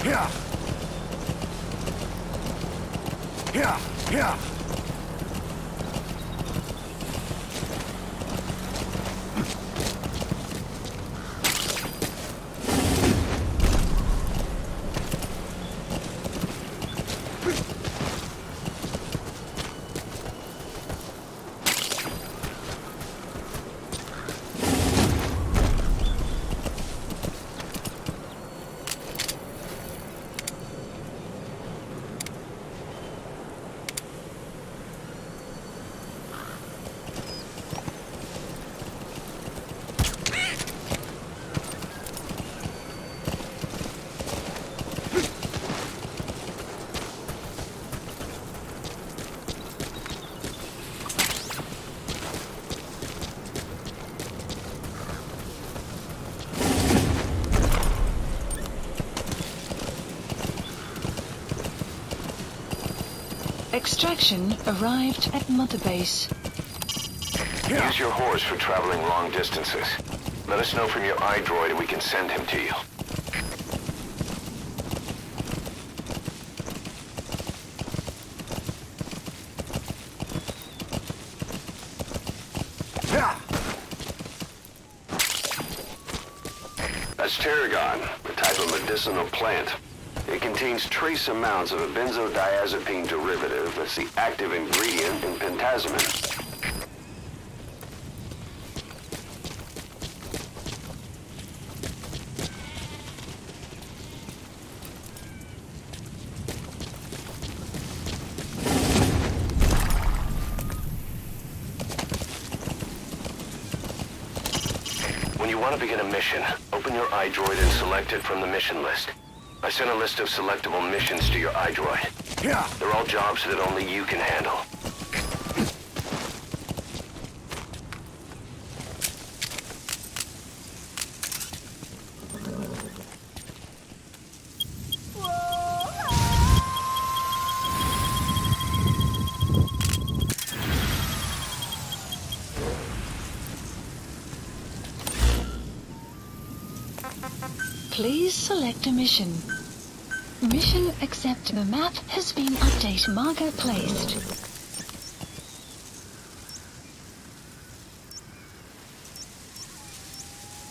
Yeah. Yeah. Yeah. Extraction arrived at Mother Base. Use your horse for traveling long distances. Let us know from your iDroid and we can send him to you. That's tarragon, a type of medicinal plant. It contains trace amounts of a benzodiazepine derivative that's the active ingredient in pentazimine. When you want to begin a mission, open your iDroid and select it from the mission list. I sent a list of selectable missions to your iDroid. Yeah. They're all jobs that only you can handle. Please select a mission. Mission accept. The map has been updated. Marker placed.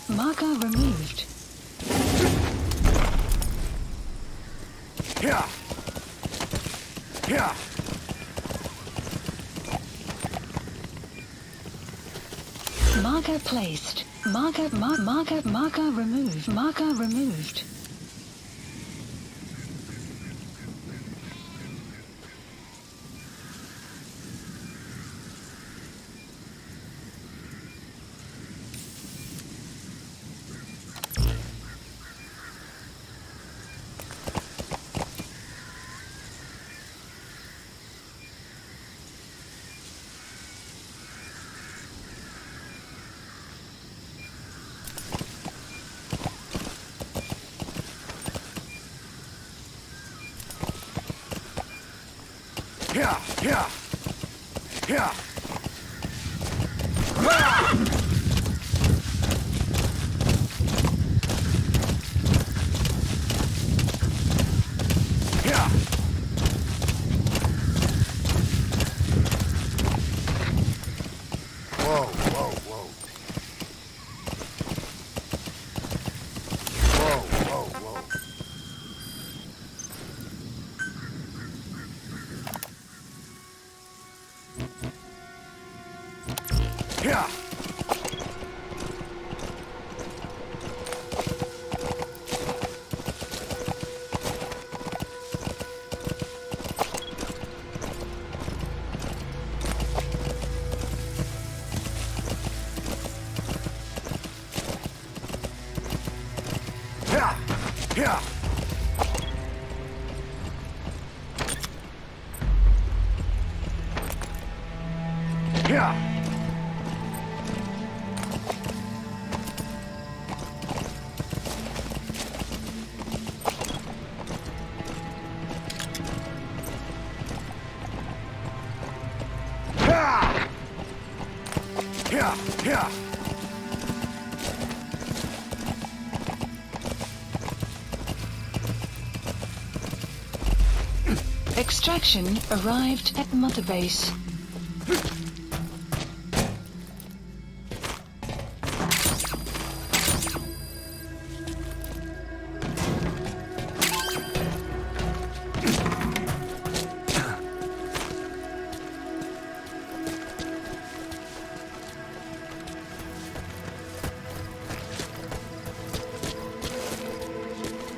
Marker removed. Yeah. Yeah. Marker placed. Marker removed. Marker removed. Yeah. Yeah. Yeah. Yeah. Whoa, whoa, whoa. Whoa, whoa, whoa. Yeah. Yeah. Yeah. Yeah. Yeah, yeah. Extraction arrived at Mother Base.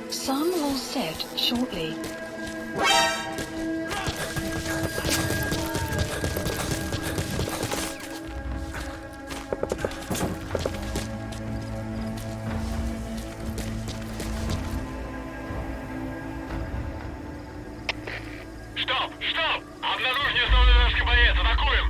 Some will set shortly. Стоп! Стоп! Обнаружен основной вражеский боец! Атакуем!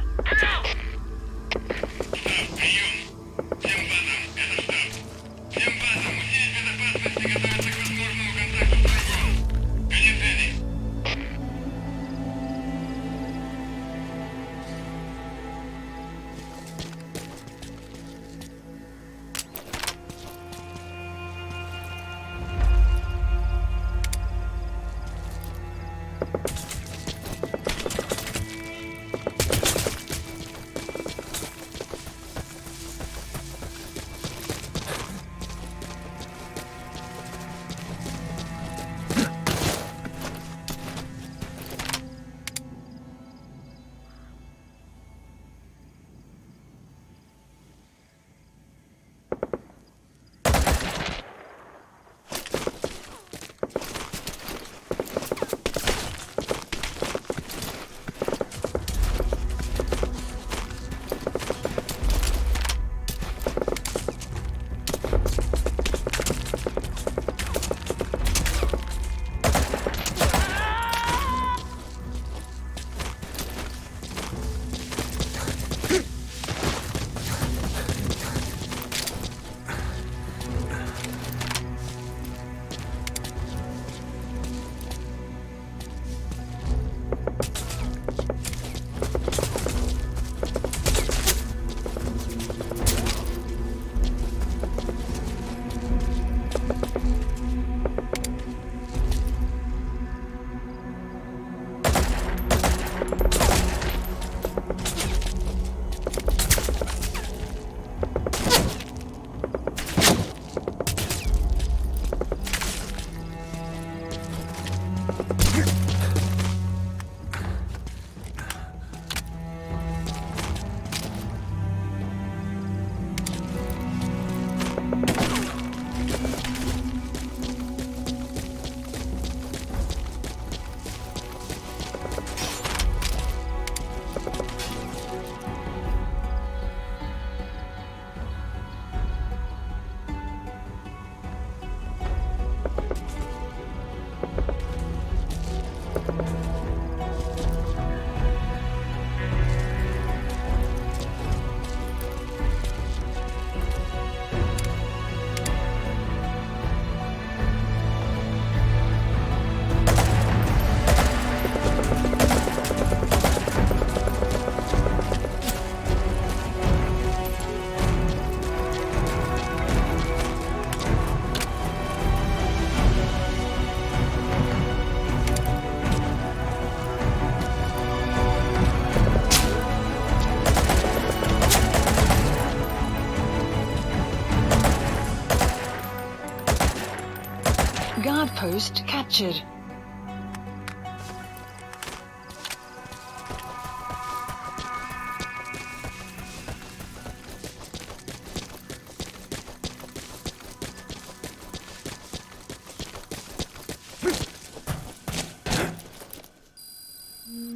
Guard post captured.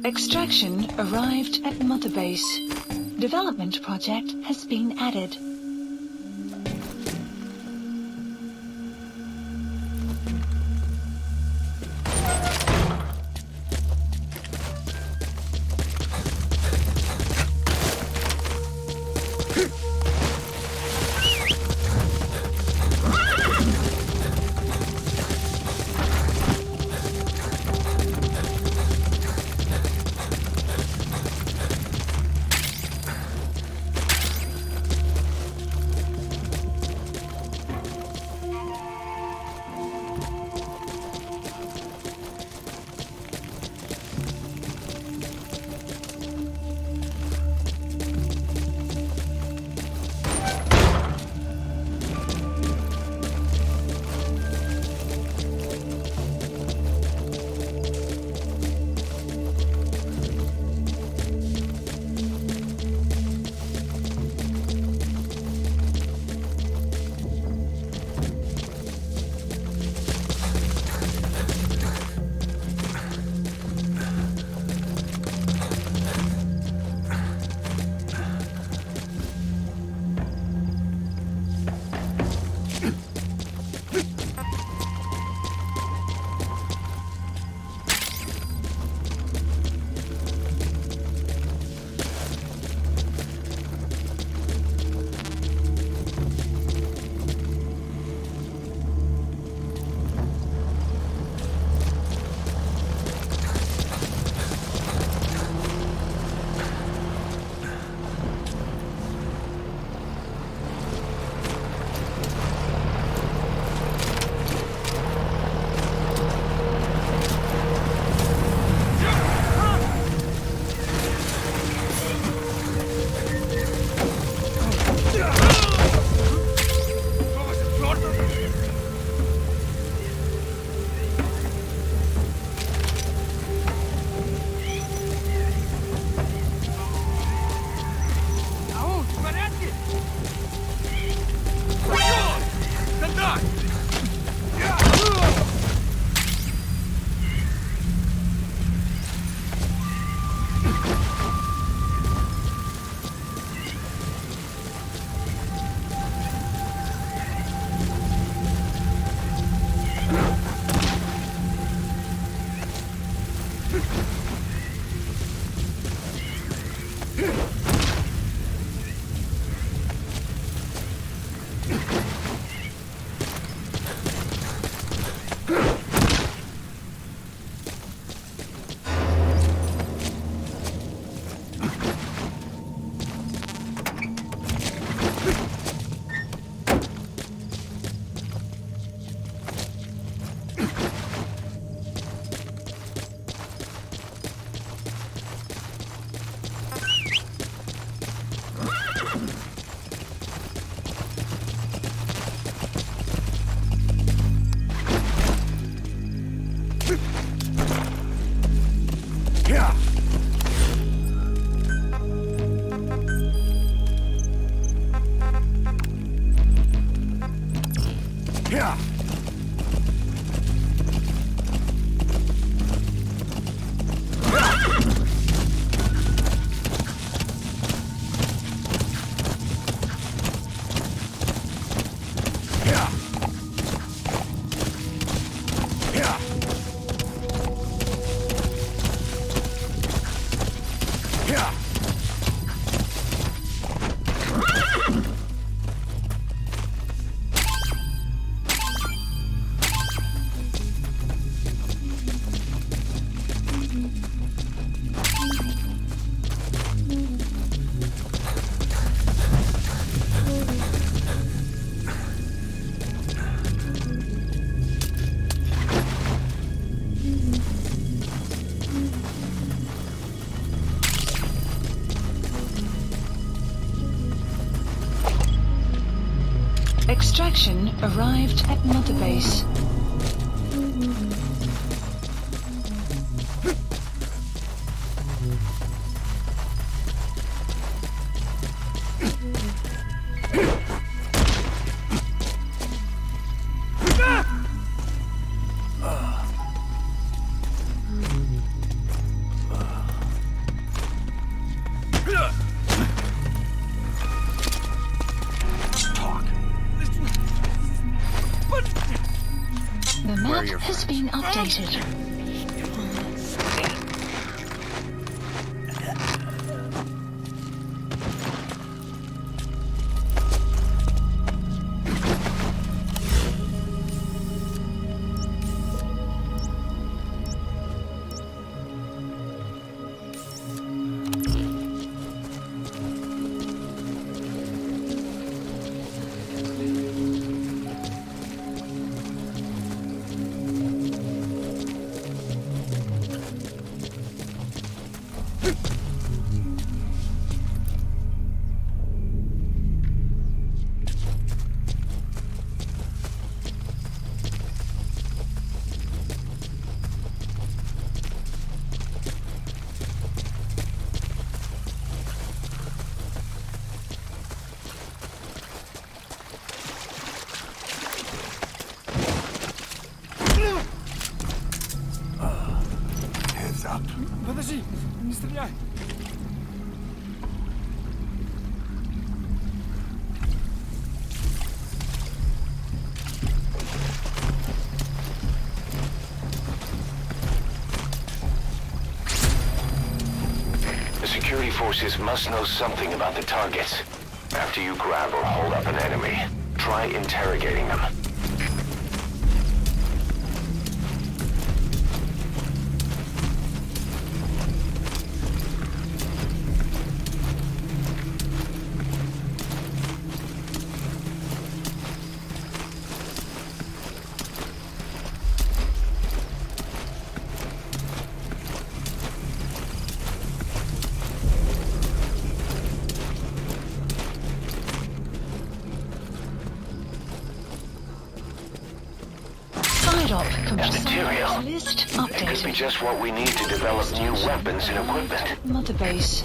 Extraction arrived at Mother Base. Development project has been added. Extraction arrived at Mother Base. The Where are map your has been updated. Hands up. Подожди, не стреляй. The security forces must know something about the targets. After you grab or hold up an enemy, try interrogating them. Material. List It could be updated. just what we need to develop new weapons and equipment. Mother base.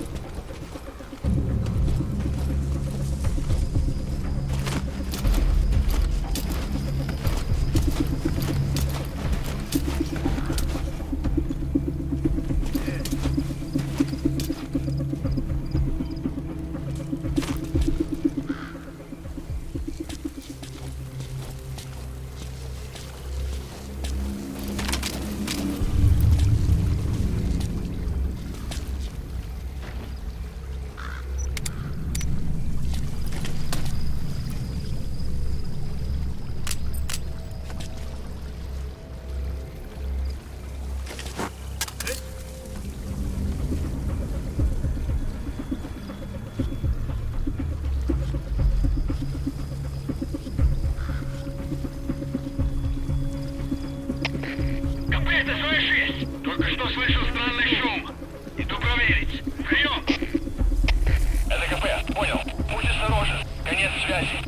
Ты слышишь? Только что слышал странный шум. Иду проверить. Прием! Это КП, понял. Будь осторожен. Конец связи.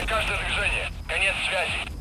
Отслеживать каждое движение. Конец связи.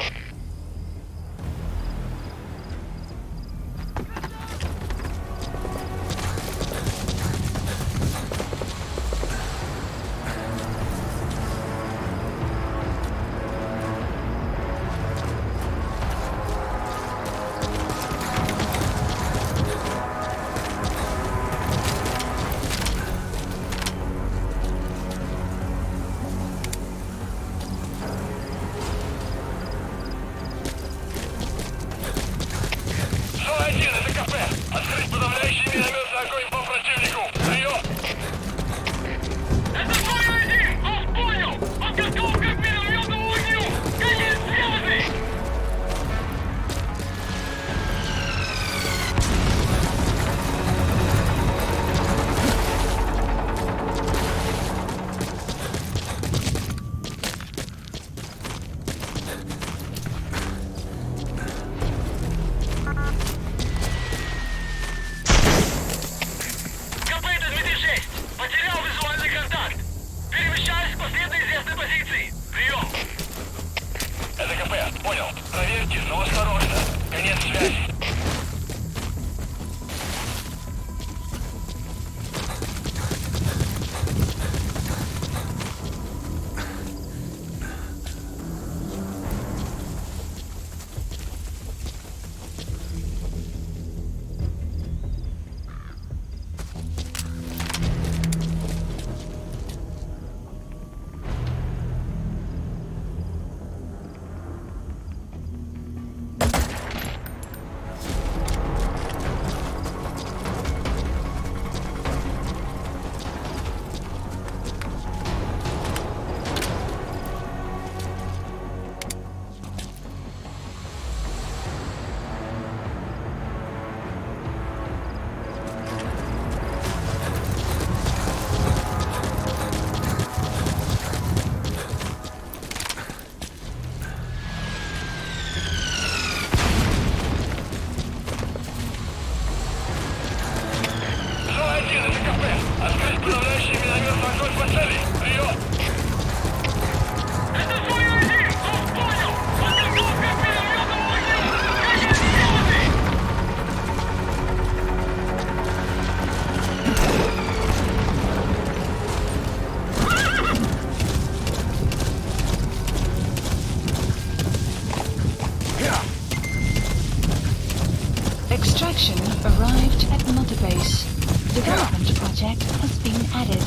Extraction arrived at Mother Base. Development project has been added.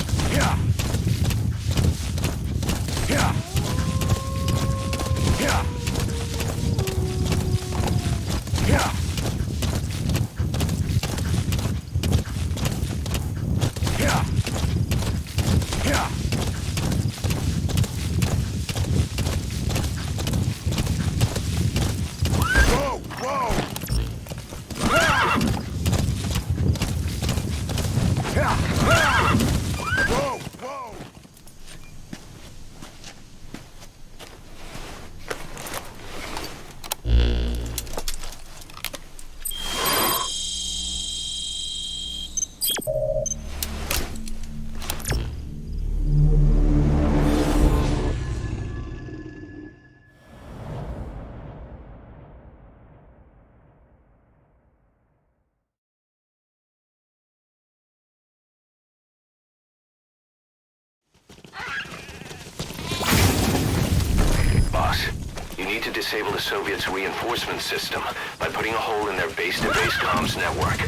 To disable the Soviets' reinforcement system by putting a hole in their base-to-base comms network.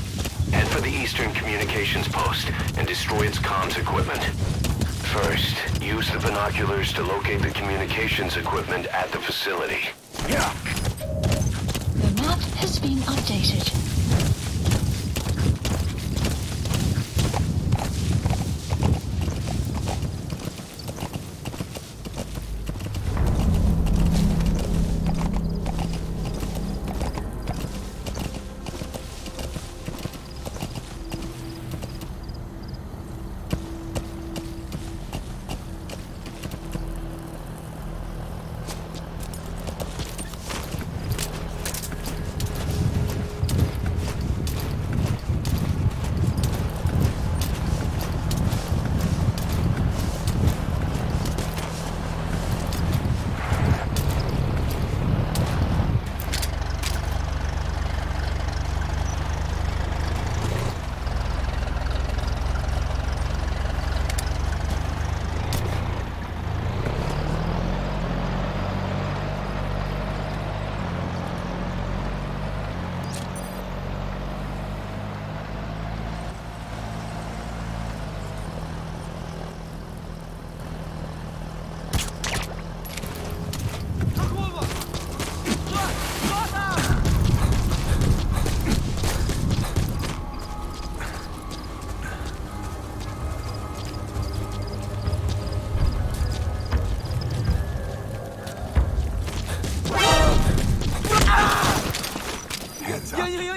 Head for the Eastern Communications Post and destroy its comms equipment. First, use the binoculars to locate the communications equipment at the facility. The map has been updated.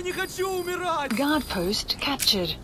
Я не хочу умирать! Guard post captured.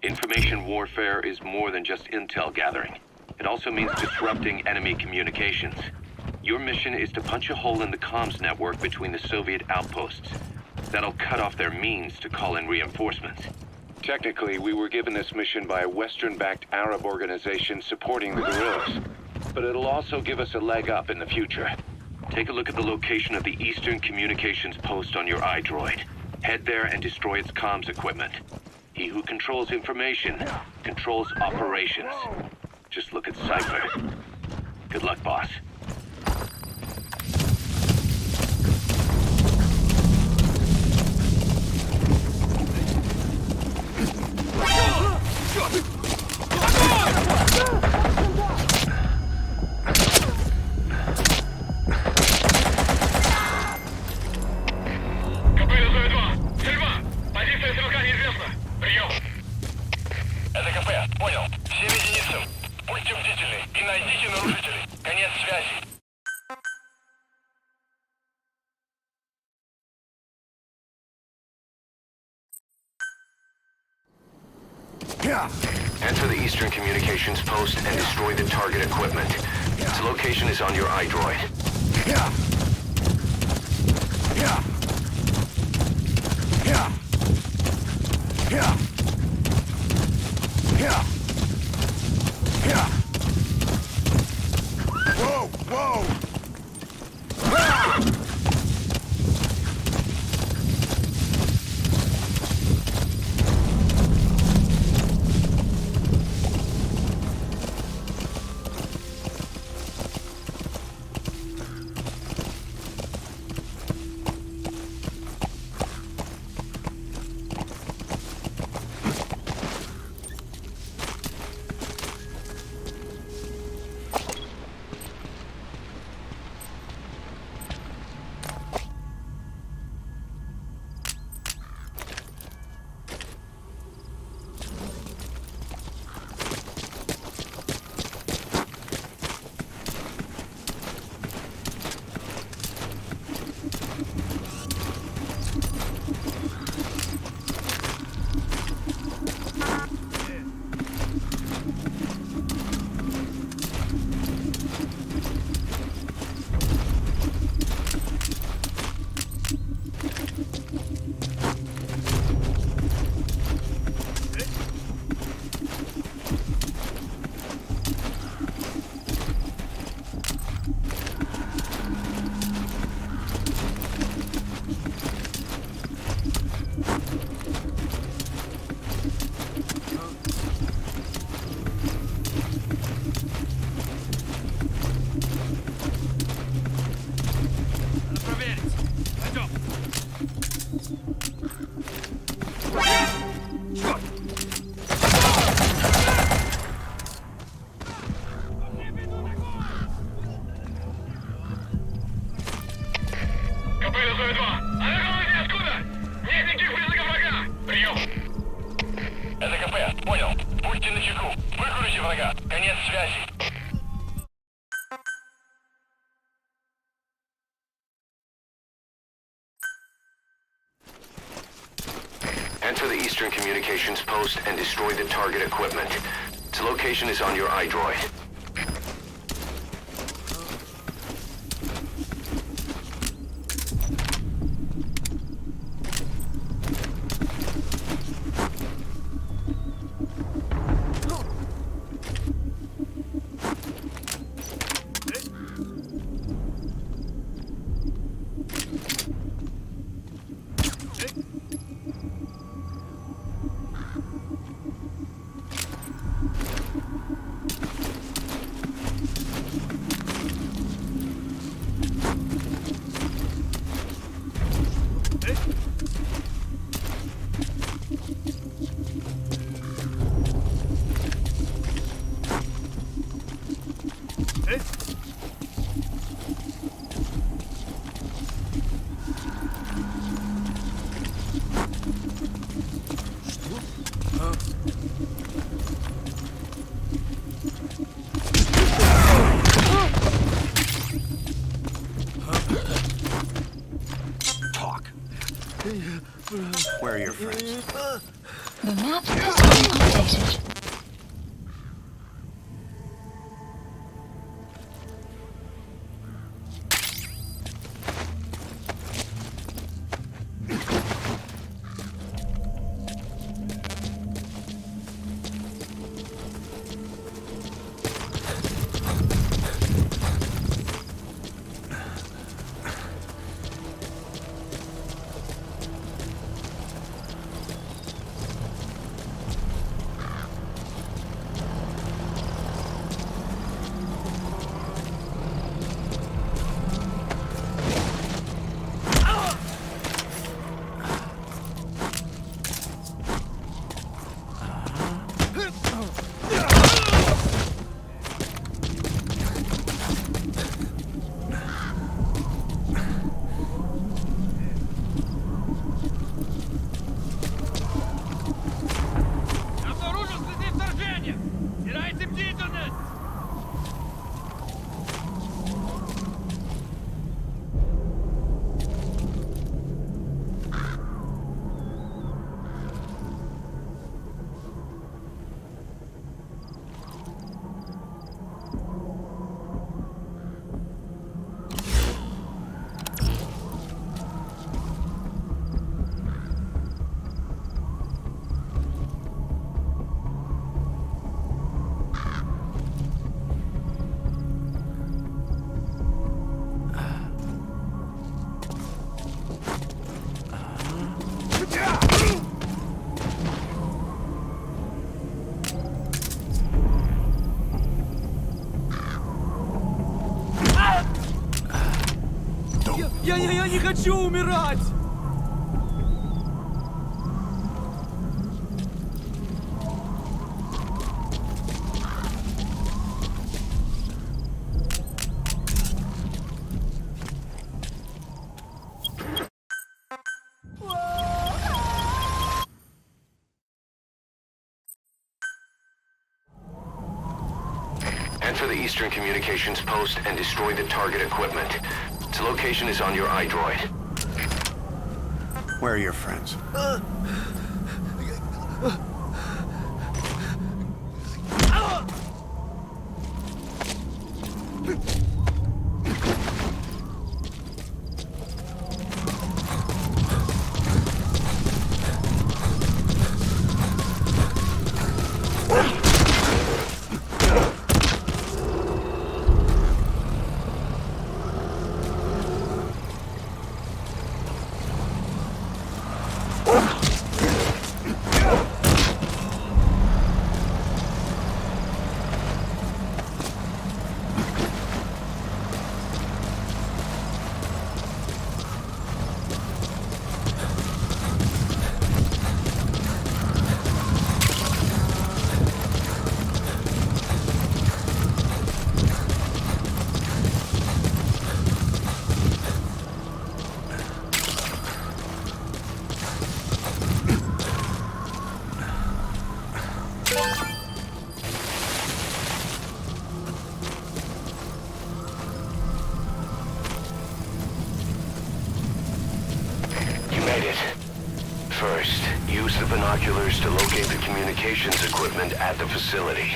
Information warfare is more than just intel gathering. It also means disrupting enemy communications. Your mission is to punch a hole in the comms network between the Soviet outposts. That'll cut off their means to call in reinforcements. Technically, we were given this mission by a Western-backed Arab organization supporting the guerrillas. But it'll also give us a leg up in the future. Take a look at the location of the Eastern Communications Post on your iDroid. Head there and destroy its comms equipment. He who controls information controls operations. Just look at Cypher. Good luck, boss. Это КП, понял. Все единицы. Будьте бдительны и найдите нарушителей. Конец связи. Enter the Eastern Communications Post and destroy the target equipment. Its location is on your iDroid. Whoa, whoa! Вылет 2. А на команде откуда? Нет никаких признаков врага. Прием. Это КП. Понял. Будьте начеку. Выкурите врага. Конец связи. Enter the Eastern Communications Post and destroy the target equipment. Its location is on your iDroid. Where are your friends? The map has been updated. Я не хочу умирать! Enter the Eastern Communications Post and destroy the target equipment. Its location is on your iDroid. Where are your friends? binoculars to locate the communications equipment at the facility.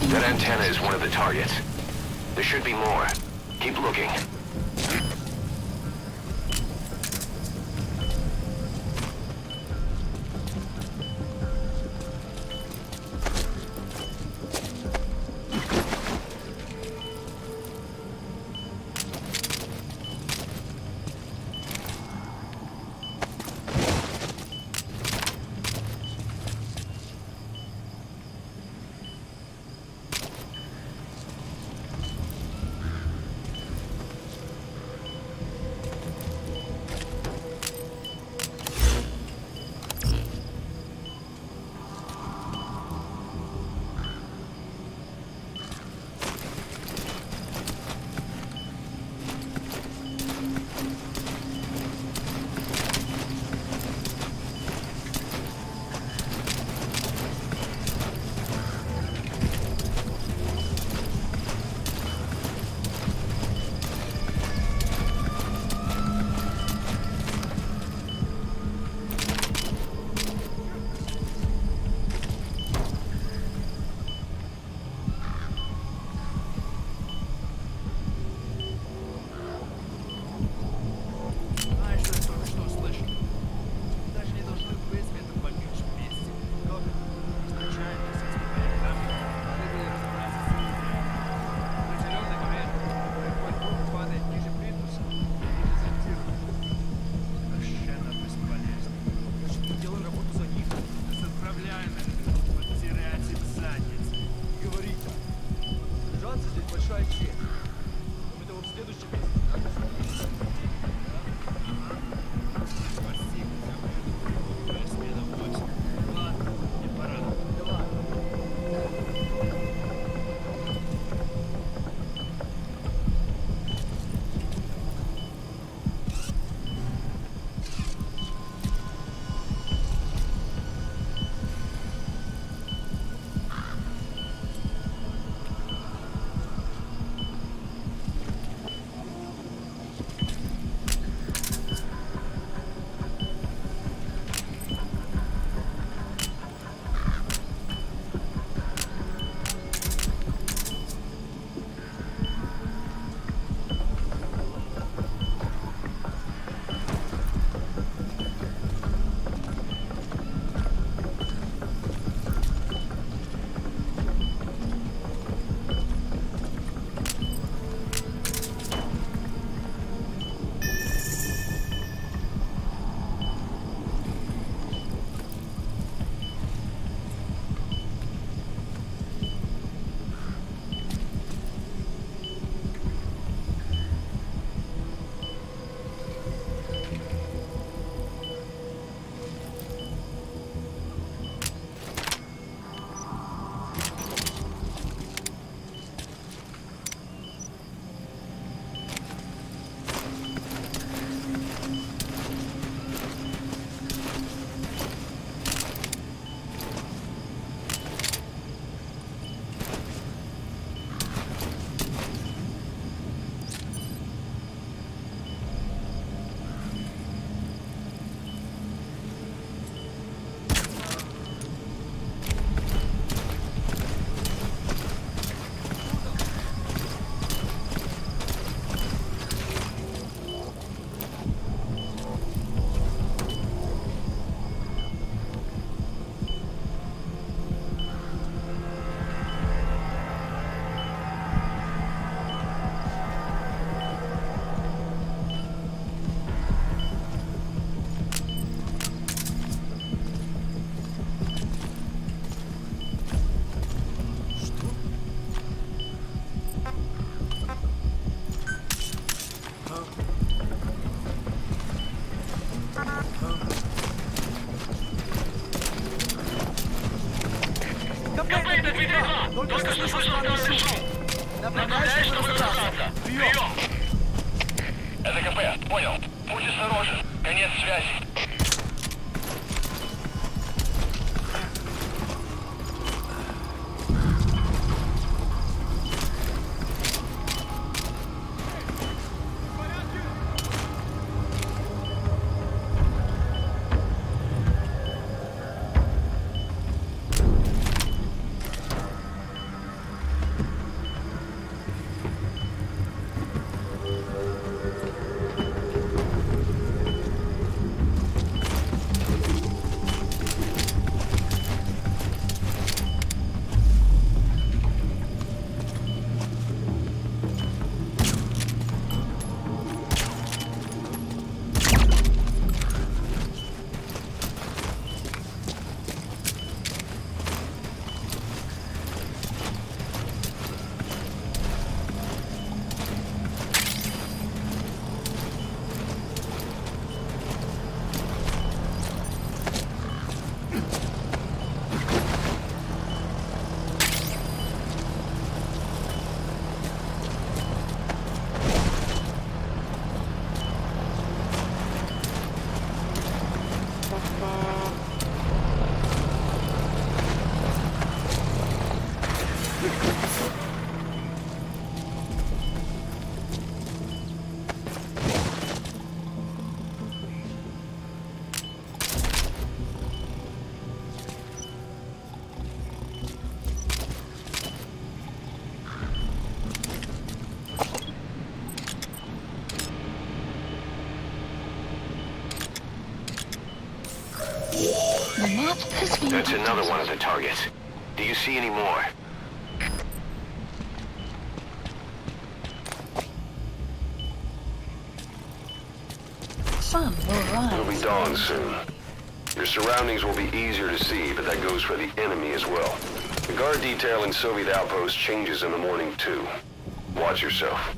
That antenna is one of the targets. There should be more. Keep looking. КП это 2-2. Только слышу странный шум. Направляюсь, чтобы разобраться. Прием. Это КП, понял. Будь осторожен. Конец связи. The map has been That's another updated. one of the targets. Do you see any more? Sun will It'll be rise. dawn soon. Your surroundings will be easier to see, but that goes for the enemy as well. The guard detail in Soviet outposts changes in the morning, too. Watch yourself.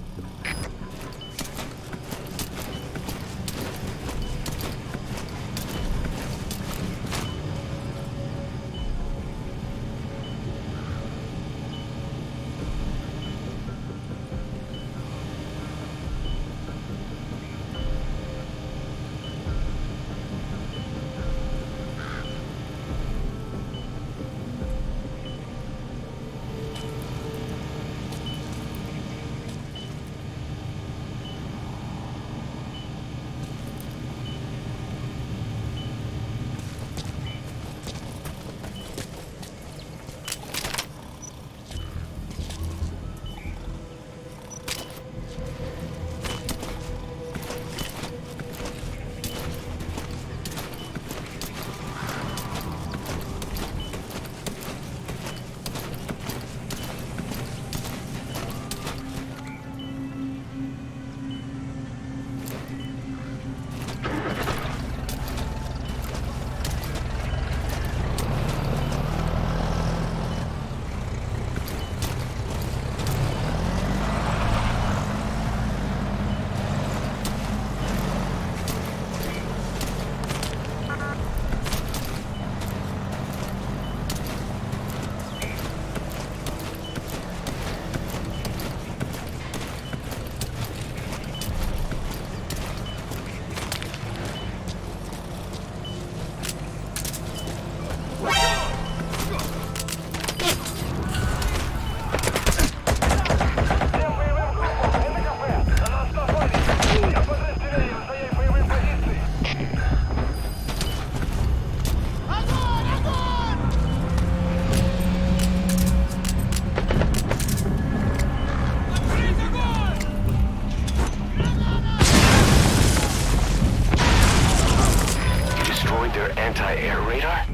Anti-air radar?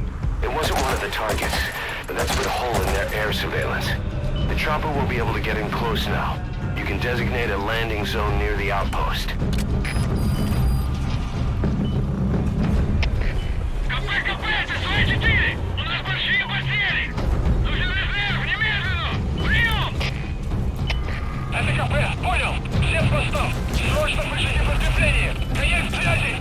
It wasn't one of the targets, but that's put a hole in their air surveillance. The chopper will be able to get in close now. You can designate a landing zone near the outpost. КП, это свои 4! У нас большие потери! Нужен резерв, немедленно! Прием! Это КП, понял! Всем постов! Срочно включите подкрепление! Конец связи!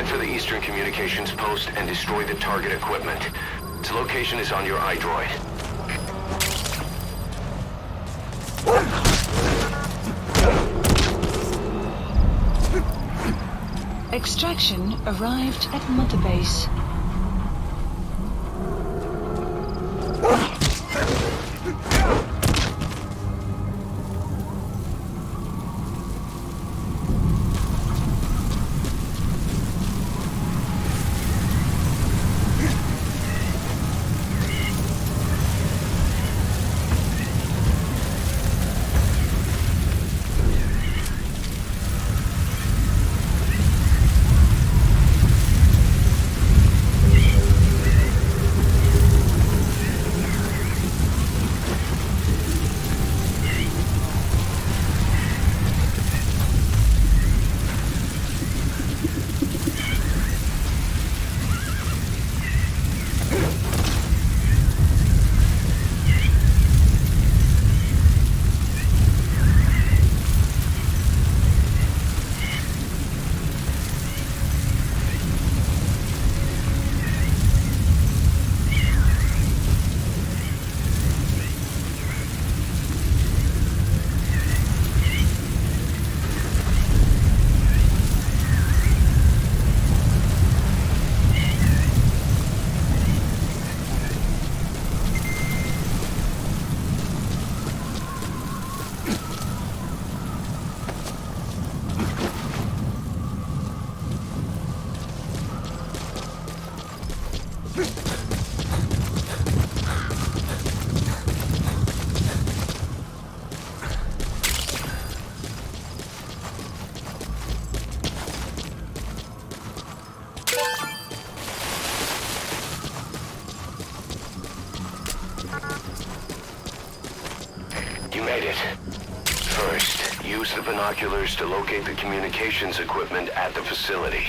Head for the eastern communications post and destroy the target equipment. Its location is on your iDroid. Extraction arrived at Mother Base. You made it. First, use the binoculars to locate the communications equipment at the facility.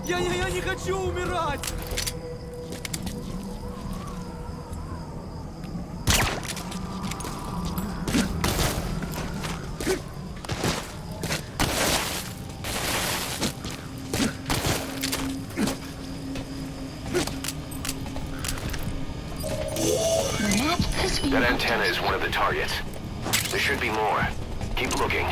Я не хочу умирать! That antenna is one of the targets. There should be more. Keep looking.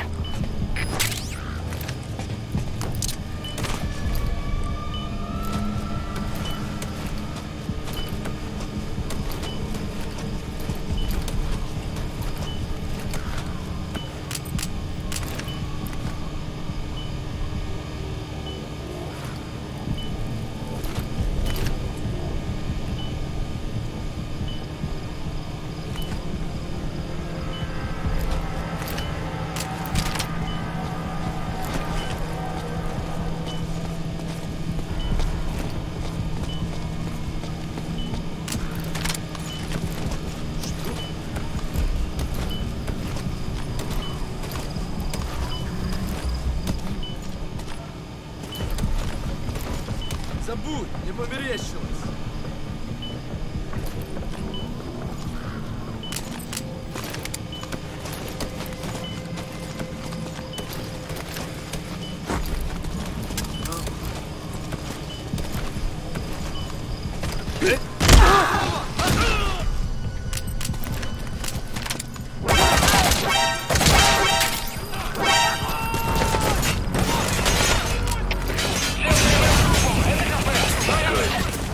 Забудь, не померещилось.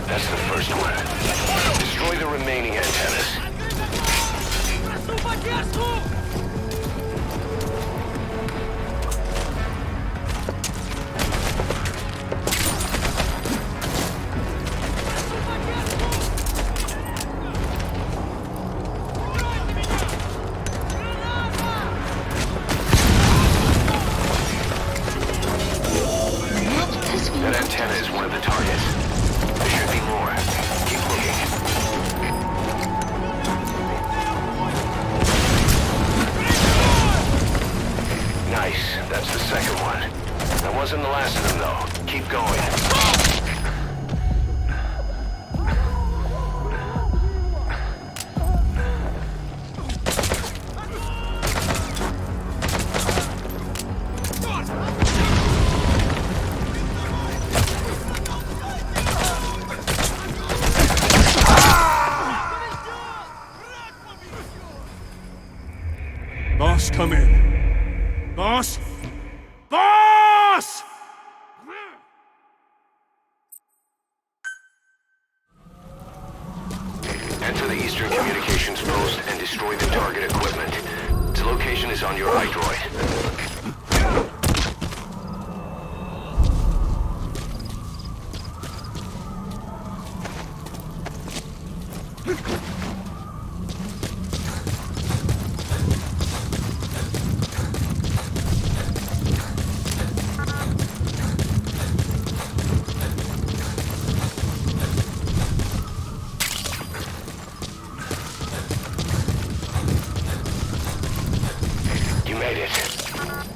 That's the first one. Destroy the remaining antennas. Прошу поддержку! Прошу поддержку! Keep going. Boss, come in. Boss? Boss! Enter the Eastern Communications Post and destroy the target equipment. Its location is on your iDroid.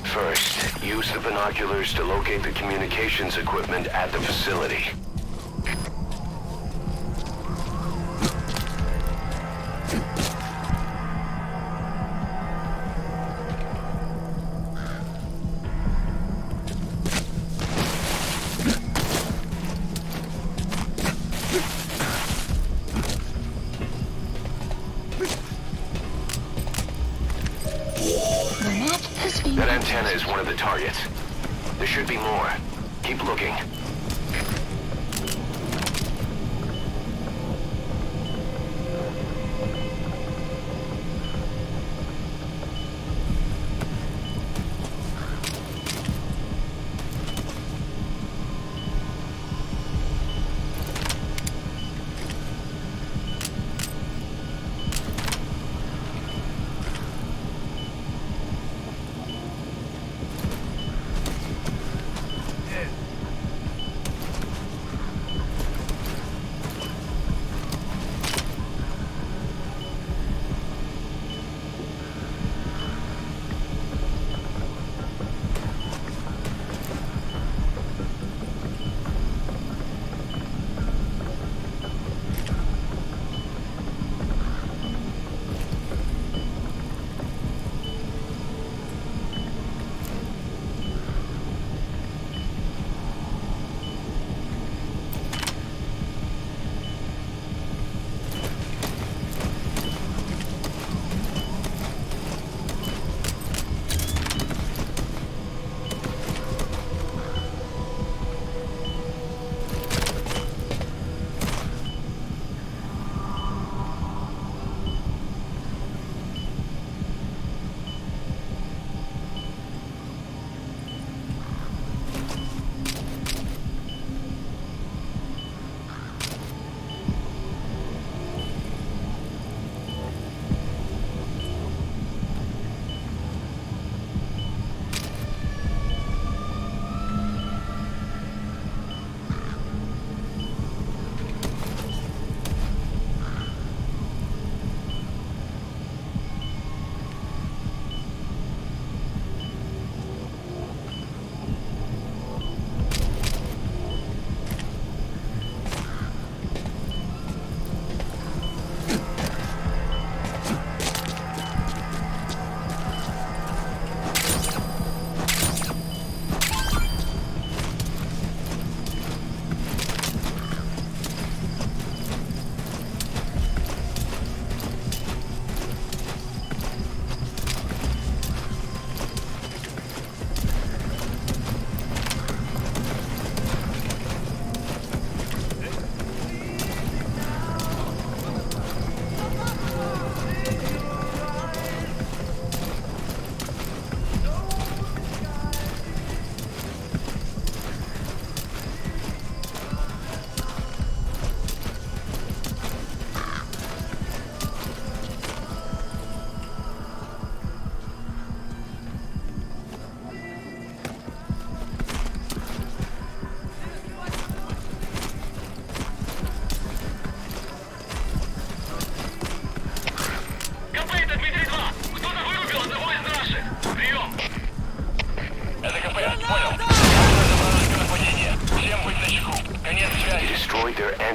First, use the binoculars to locate the communications equipment at the facility. That antenna is one of the targets. There should be more. Keep looking.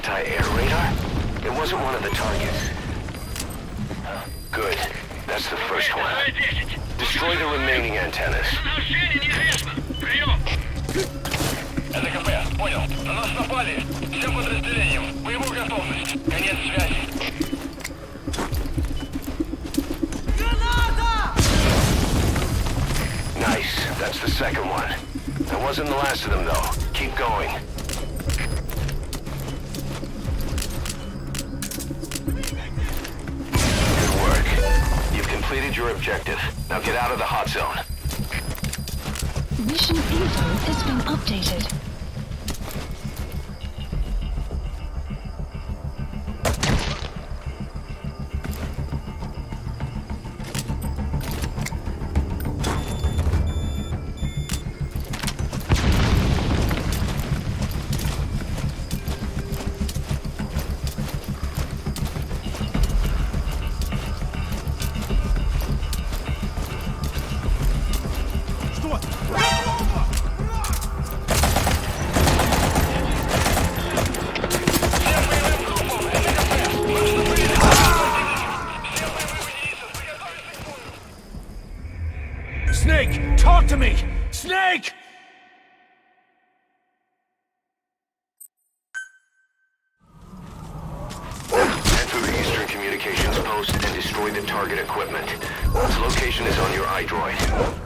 anti-air radar? It wasn't one of the targets. Good. That's the first one. Destroy the remaining antennas. ДКП, понял. На нас напали. Всем подразделениям. Боевую готовность. Конец связи. Nice. That's the second one. That wasn't the last of them, though. Keep going. Good work. You've completed your objective. Now get out of the hot zone. Mission info has been updated. Snake, talk to me! Snake! Head to the Eastern Communications Post and destroy the target equipment. Its location is on your iDroid.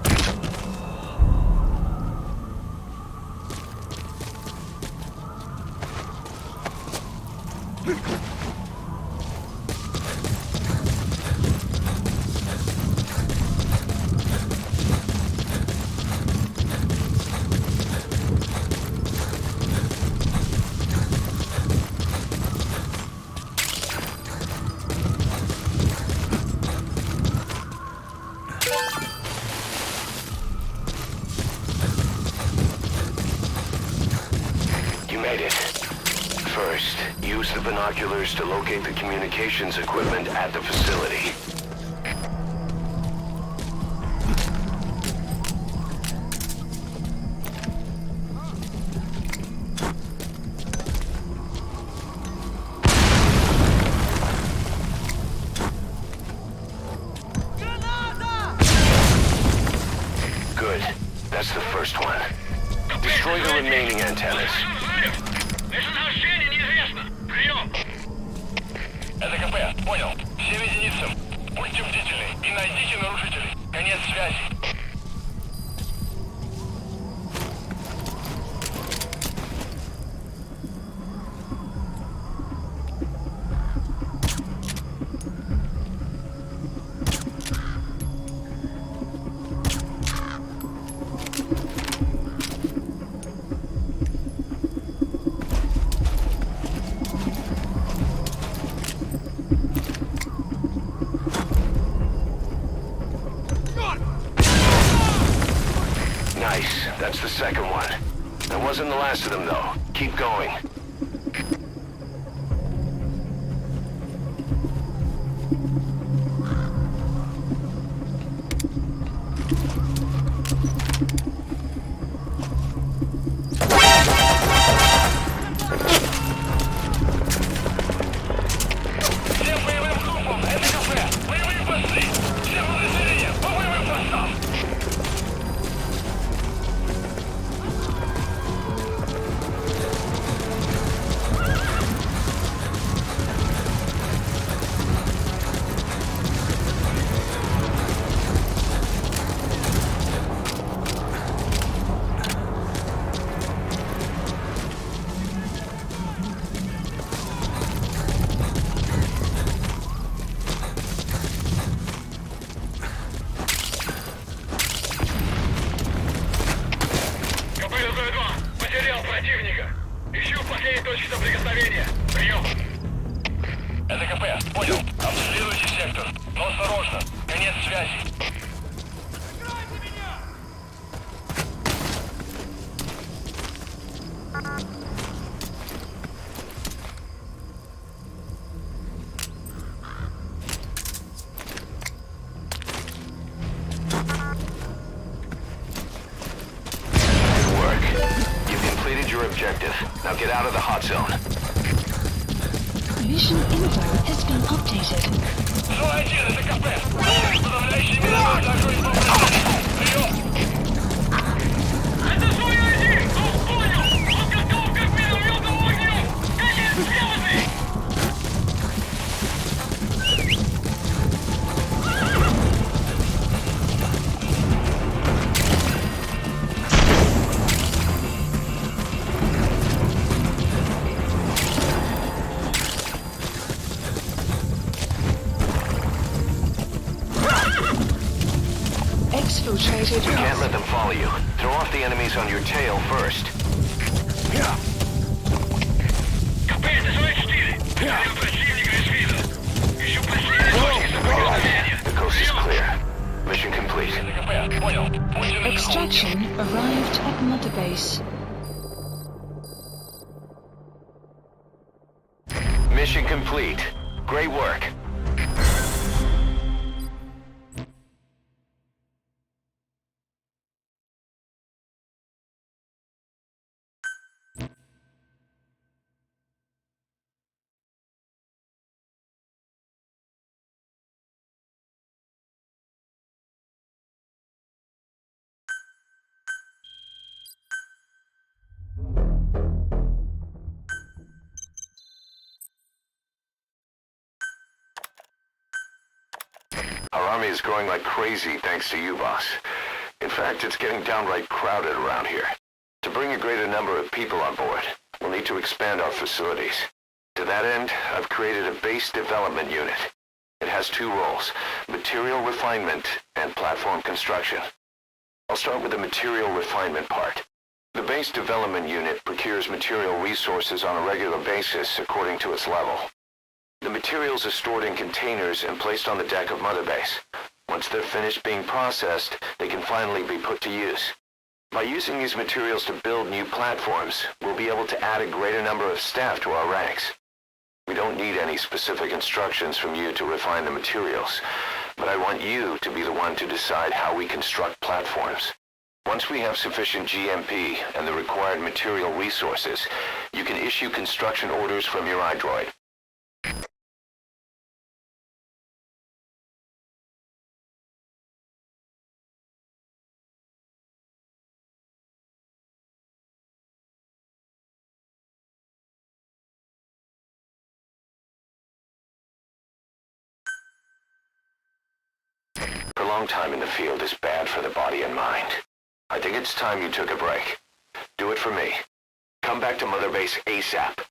You made it. First, use the binoculars to locate the communications equipment at the facility. Good. That's the first one. Destroy the remaining antennas. Местонахождение неизвестно. Прием. ДКП, понял. Всем единицам. Будьте бдительны и найдите нарушителей. Конец связи. Nice. That's the second one. That wasn't the last of them, though. Keep going. Всем боевым группам, ДКП, боевые посты. Всем подразделениям, по боевым постам. КП-02, потерял противника. Ищу последние точки соприкосновения. Прием. ДКП, понял. Обследуйте сектор. Но осторожно. Конец связи. Good work. You've completed your objective. Now get out of the hot zone. Mission info has been updated. Зона-1, это КП. Подавляющий миномет огонь по противнику. Прием. Это Зона-1! Он понял! Подготовка к минометному огню! Конец связи! Exfiltrated. You can't let them follow you. Throw off the enemies on your tail first. КП, это Зона-4. Потерял противника из виду. Ищу последние точки соприкосновения. The coast is clear. Mission complete. КП, понял. Пусть уже Extraction arrived at Mother Base. Mission complete. Great work. Our army is growing like crazy thanks to you, boss. In fact, it's getting downright crowded around here. To bring a greater number of people on board, we'll need to expand our facilities. To that end, I've created a base development unit. It has two roles, material refinement and platform construction. I'll start with the material refinement part. The base development unit procures material resources on a regular basis according to its level. The materials are stored in containers and placed on the deck of Mother Base. Once they're finished being processed, they can finally be put to use. By using these materials to build new platforms, we'll be able to add a greater number of staff to our ranks. We don't need any specific instructions from you to refine the materials, but I want you to be the one to decide how we construct platforms. Once we have sufficient GMP and the required material resources, you can issue construction orders from your iDroid. A long time in the field is bad for the body and mind. I think it's time you took a break. Do it for me. Come back to Mother Base ASAP.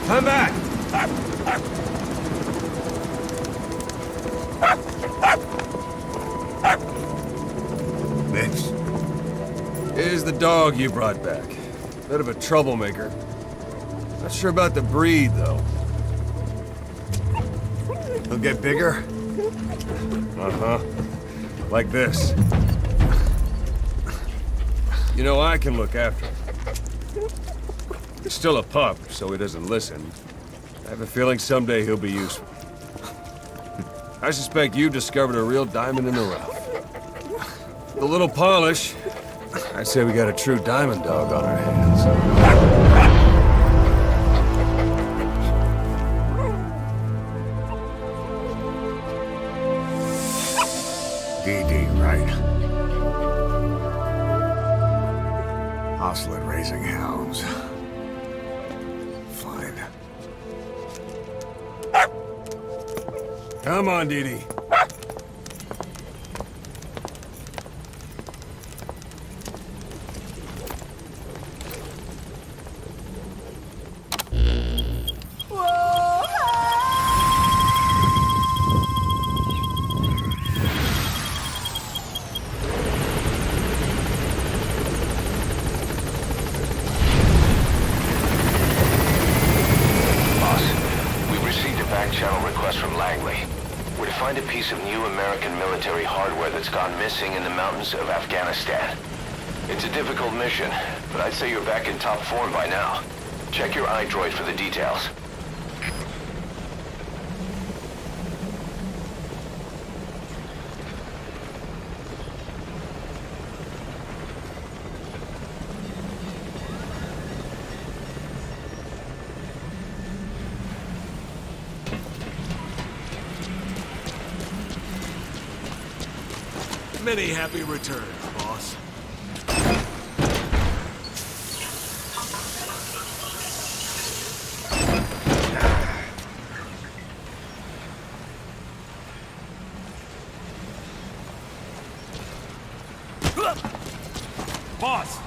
Come back! Mix. Here's the dog you brought back. Bit of a troublemaker. Not sure about the breed, though. He'll get bigger? Uh-huh. Like this. You know, I can look after him. He's still a pup, so he doesn't listen. I have a feeling someday he'll be useful. I suspect you've discovered a real diamond in the rough. With a little polish, I'd say we got a true diamond dog on our hands. DD, right? Hostile at raising hounds. Fine. Come on, Didi. Channel request from Langley. We're to find a piece of new American military hardware that's gone missing in the mountains of Afghanistan. It's a difficult mission, but I'd say you're back in top form by now. Check your iDroid for the details. Many happy returns, boss. Boss!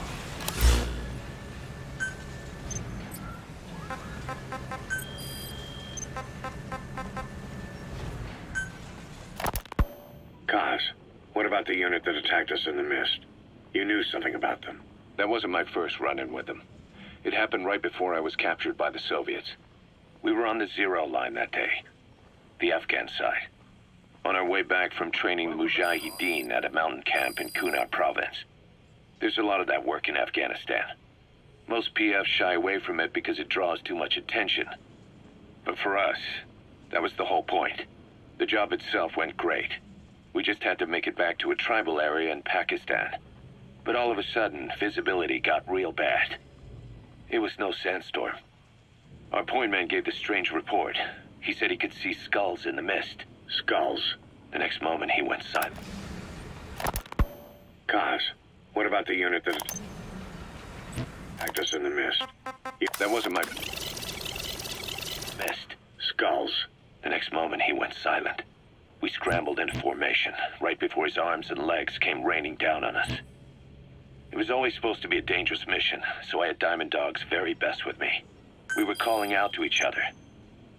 Kaz, what about the unit that attacked us in the mist? You knew something about them. That wasn't my first run-in with them. It happened right before I was captured by the Soviets. We were on the zero line that day, the Afghan side, on our way back from training Mujahideen at a mountain camp in Kunar province. There's a lot of that work in Afghanistan. Most PFs shy away from it because it draws too much attention. But for us, that was the whole point. The job itself went great. We just had to make it back to a tribal area in Pakistan. But all of a sudden, visibility got real bad. It was no sandstorm. Our point man gave this strange report. He said he could see skulls in the mist. Skulls? The next moment, he went silent. Kaz, what about the unit that attacked us in the mist? That wasn't my... mist. Skulls. The next moment, he went silent. We scrambled into formation, right before his arms and legs came raining down on us. It was always supposed to be a dangerous mission, so I had Diamond Dog's very best with me. We were calling out to each other,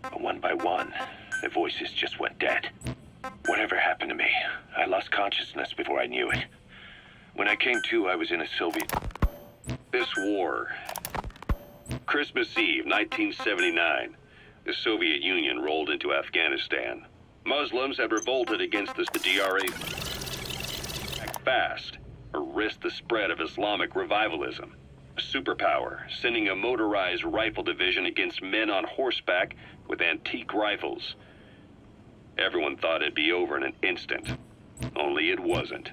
but one by one, their voices just went dead. Whatever happened to me, I lost consciousness before I knew it. When I came to, I was in a Soviet... This war. Christmas Eve, 1979. The Soviet Union rolled into Afghanistan. Muslims had revolted against the DRA fast, or risk the spread of Islamic revivalism. A superpower, sending a motorized rifle division against men on horseback with antique rifles. Everyone thought it'd be over in an instant. Only it wasn't.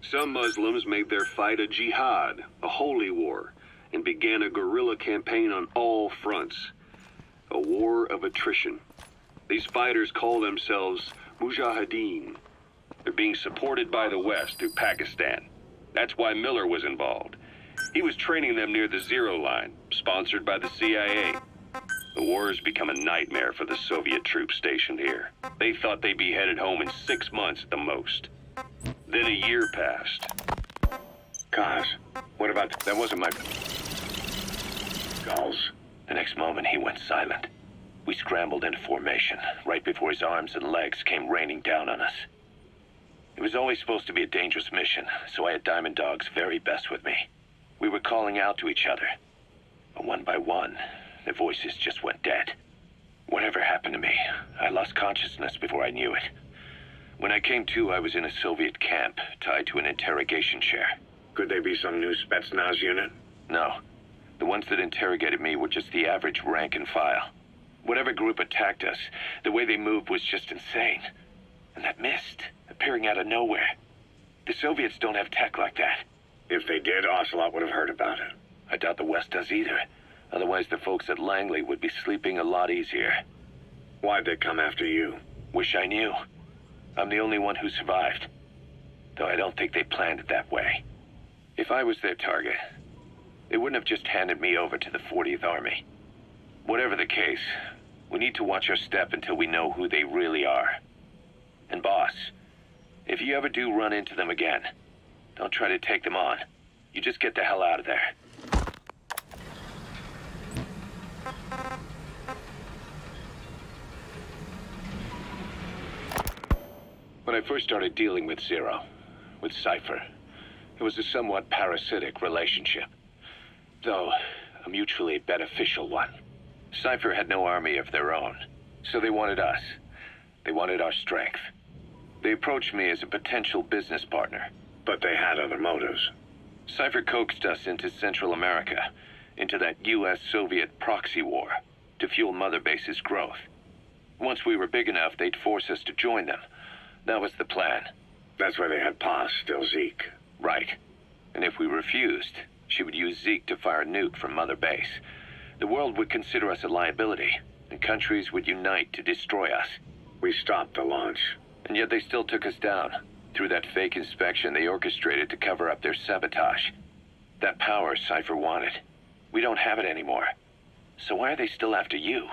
Some Muslims made their fight a jihad, a holy war, and began a guerrilla campaign on all fronts. A war of attrition. These fighters call themselves Mujahideen. They're being supported by the West through Pakistan. That's why Miller was involved. He was training them near the zero line, sponsored by the CIA. The war has become a nightmare for the Soviet troops stationed here. They thought they'd be headed home in 6 months at the most. Then a year passed. Kaz, what about... That wasn't my... Skulls. The next moment, he went silent. We scrambled into formation, right before his arms and legs came raining down on us. It was always supposed to be a dangerous mission, so I had Diamond Dog's very best with me. We were calling out to each other, but one by one, their voices just went dead. Whatever happened to me, I lost consciousness before I knew it. When I came to, I was in a Soviet camp, tied to an interrogation chair. Could they be some new Spetsnaz unit? No. The ones that interrogated me were just the average rank and file. Whatever group attacked us, the way they moved was just insane. And that mist, appearing out of nowhere. The Soviets don't have tech like that. If they did, Ocelot would have heard about it. I doubt the West does either. Otherwise, the folks at Langley would be sleeping a lot easier. Why'd they come after you? Wish I knew. I'm the only one who survived. Though I don't think they planned it that way. If I was their target, they wouldn't have just handed me over to the 40th Army. Whatever the case, We need to watch our step until we know who they really are. And boss, if you ever do run into them again, don't try to take them on. You just get the hell out of there. When I first started dealing with Zero, with Cypher, it was a somewhat parasitic relationship, though a mutually beneficial one. Cypher had no army of their own, so they wanted us. They wanted our strength. They approached me as a potential business partner, but they had other motives. Cypher coaxed us into Central America, into that US-Soviet proxy war, to fuel Mother Base's growth. Once we were big enough, they'd force us to join them. That was the plan. That's why they had Pa still Zeke. Right. And if we refused, she would use Zeke to fire a nuke from Mother Base. The world would consider us a liability, and countries would unite to destroy us. We stopped the launch. And yet they still took us down, through that fake inspection they orchestrated to cover up their sabotage. That power Cypher wanted. We don't have it anymore. So why are they still after you?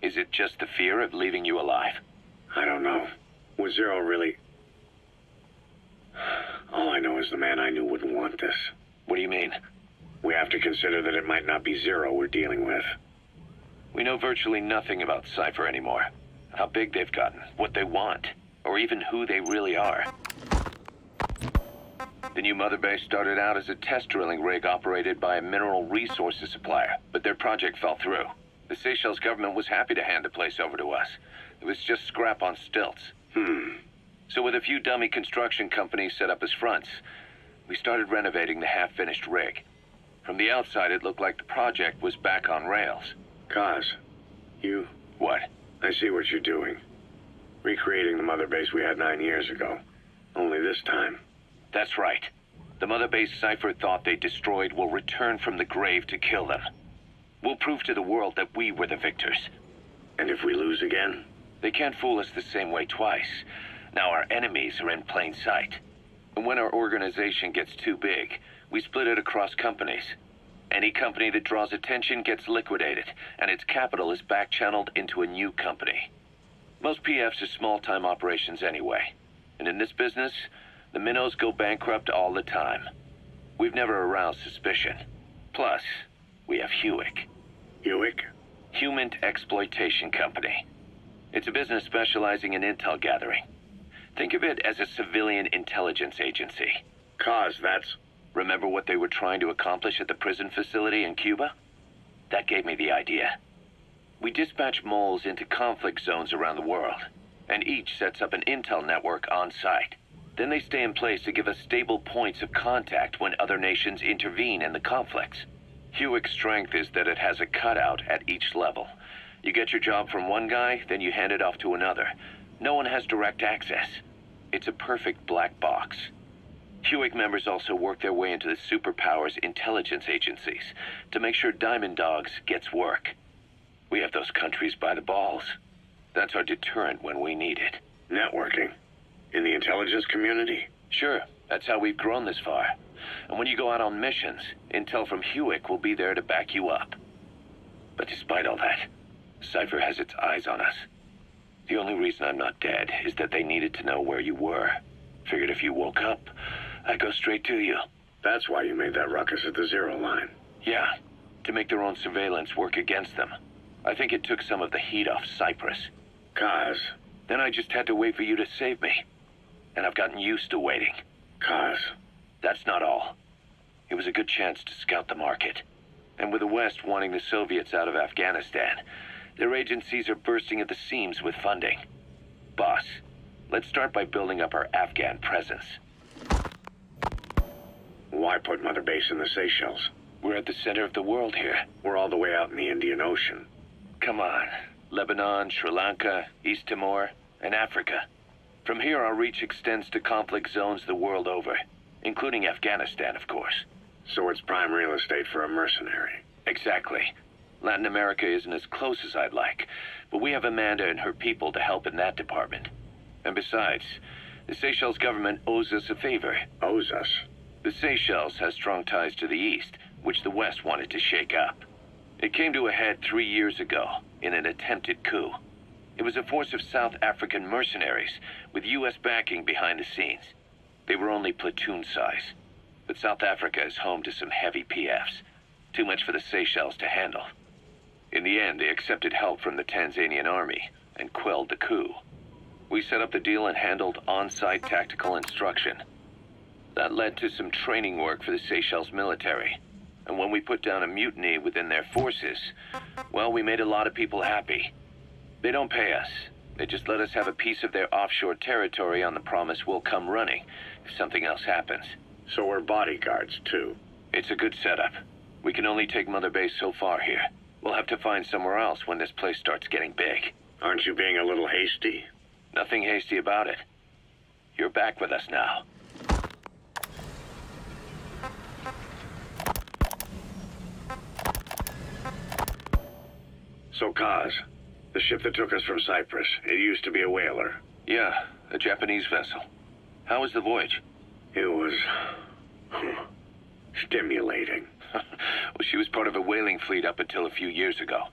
Is it just the fear of leaving you alive? I don't know. Was Zero really... All I know is the man I knew wouldn't want this. What do you mean? We have to consider that it might not be Zero we're dealing with. We know virtually nothing about Cypher anymore. How big they've gotten, what they want, or even who they really are. The new Mother Base started out as a test drilling rig operated by a mineral resources supplier, but their project fell through. The Seychelles government was happy to hand the place over to us. It was just scrap on stilts. So with a few dummy construction companies set up as fronts, we started renovating the half-finished rig. From the outside, it looked like the project was back on rails. Kaz, you... What? I see what you're doing. Recreating the Mother Base we had 9 years ago. Only this time. That's right. The Mother Base Cypher thought they destroyed will return from the grave to kill them. We'll prove to the world that we were the victors. And if we lose again? They can't fool us the same way twice. Now our enemies are in plain sight. And when our organization gets too big, we split it across companies. Any company that draws attention gets liquidated, and its capital is back-channeled into a new company. Most PFs are small-time operations anyway. And in this business, the minnows go bankrupt all the time. We've never aroused suspicion. Plus, we have Hewick. Hewick? Human Exploitation Company. It's a business specializing in intel gathering. Think of it as a civilian intelligence agency. Kaz, that's... Remember what they were trying to accomplish at the prison facility in Cuba? That gave me the idea. We dispatch moles into conflict zones around the world, and each sets up an intel network on site. Then they stay in place to give us stable points of contact when other nations intervene in the conflicts. Hewick's strength is that it has a cutout at each level. You get your job from one guy, then you hand it off to another. No one has direct access. It's a perfect black box. Hewick members also work their way into the superpowers intelligence agencies to make sure Diamond Dogs gets work. We have those countries by the balls. That's our deterrent when we need it. Networking? In the intelligence community? Sure, that's how we've grown this far. And when you go out on missions, intel from Hewick will be there to back you up. But despite all that, Cypher has its eyes on us. The only reason I'm not dead is that they needed to know where you were. Figured if you woke up, I'd go straight to you. That's why you made that ruckus at the Zero line. Yeah, to make their own surveillance work against them. I think it took some of the heat off Cyprus. Kaz. Then I just had to wait for you to save me. And I've gotten used to waiting. Kaz. That's not all. It was a good chance to scout the market. And with the West wanting the Soviets out of Afghanistan, their agencies are bursting at the seams with funding. Boss, let's start by building up our Afghan presence. Why put Mother Base in the Seychelles? We're at the center of the world here. We're all the way out in the Indian Ocean. Come on. Lebanon, Sri Lanka, East Timor, and Africa. From here, our reach extends to conflict zones the world over, including Afghanistan, of course. So it's prime real estate for a mercenary. Exactly. Latin America isn't as close as I'd like, but we have Amanda and her people to help in that department. And besides, the Seychelles government owes us a favor. Owes us? The Seychelles has strong ties to the East, which the West wanted to shake up. It came to a head 3 years ago, in an attempted coup. It was a force of South African mercenaries with U.S. backing behind the scenes. They were only platoon size, but South Africa is home to some heavy PFs. Too much for the Seychelles to handle. In the end, they accepted help from the Tanzanian army and quelled the coup. We set up the deal and handled on-site tactical instruction. That led to some training work for the Seychelles military. And when we put down a mutiny within their forces, well, we made a lot of people happy. They don't pay us. They just let us have a piece of their offshore territory on the promise we'll come running if something else happens. So we're bodyguards, too. It's a good setup. We can only take Mother Base so far here. We'll have to find somewhere else when this place starts getting big. Aren't you being a little hasty? Nothing hasty about it. You're back with us now. So, Kaz, the ship that took us from Cyprus, it used to be a whaler. Yeah, a Japanese vessel. How was the voyage? It was... stimulating. Well, she was part of a whaling fleet up until a few years ago.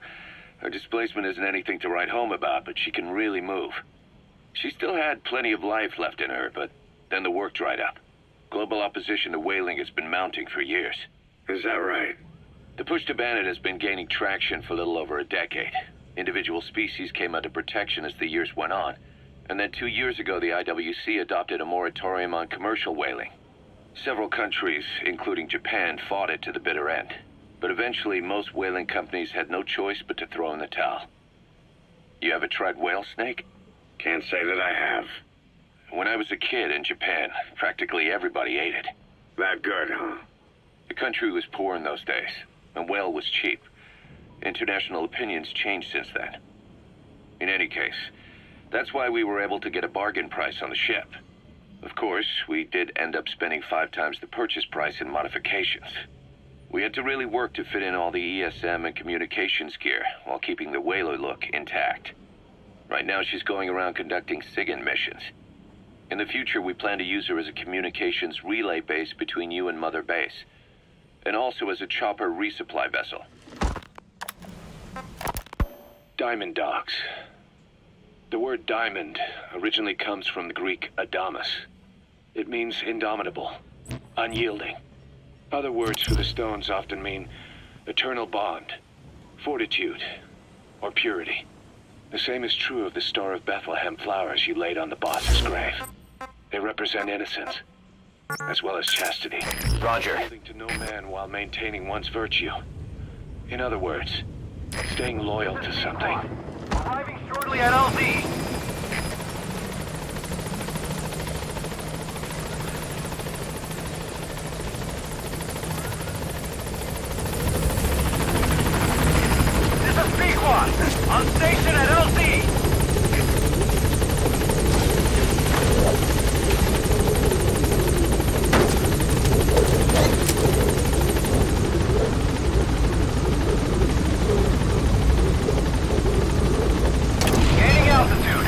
Her displacement isn't anything to write home about, but she can really move. She still had plenty of life left in her, but then the work dried up. Global opposition to whaling has been mounting for years. Is that right? The push to ban it has been gaining traction for a little over a decade. Individual species came under protection as the years went on. And then 2 years ago, the IWC adopted a moratorium on commercial whaling. Several countries, including Japan, fought it to the bitter end. But eventually, most whaling companies had no choice but to throw in the towel. You ever tried whale snake? Can't say that I have. When I was a kid in Japan, practically everybody ate it. That good, huh? The country was poor in those days, and whale was cheap. International opinions changed since then. In any case, that's why we were able to get a bargain price on the ship. Of course, we did end up spending 5 times the purchase price in modifications. We had to really work to fit in all the ESM and communications gear while keeping the whaler look intact. Right now, she's going around conducting SIGINT missions. In the future, we plan to use her as a communications relay base between you and Mother Base, and also as a chopper resupply vessel. Diamond dogs. The word diamond originally comes from the Greek adamas. It means indomitable, unyielding. Other words for the stones often mean eternal bond, fortitude, or purity. The same is true of the Star of Bethlehem flowers you laid on the boss's grave. They represent innocence, as well as chastity. Roger. Yielding to no man while maintaining one's virtue. In other words, staying loyal to something. Arriving shortly at LZ. This is Pequod, on station at LZ. Gaining altitude.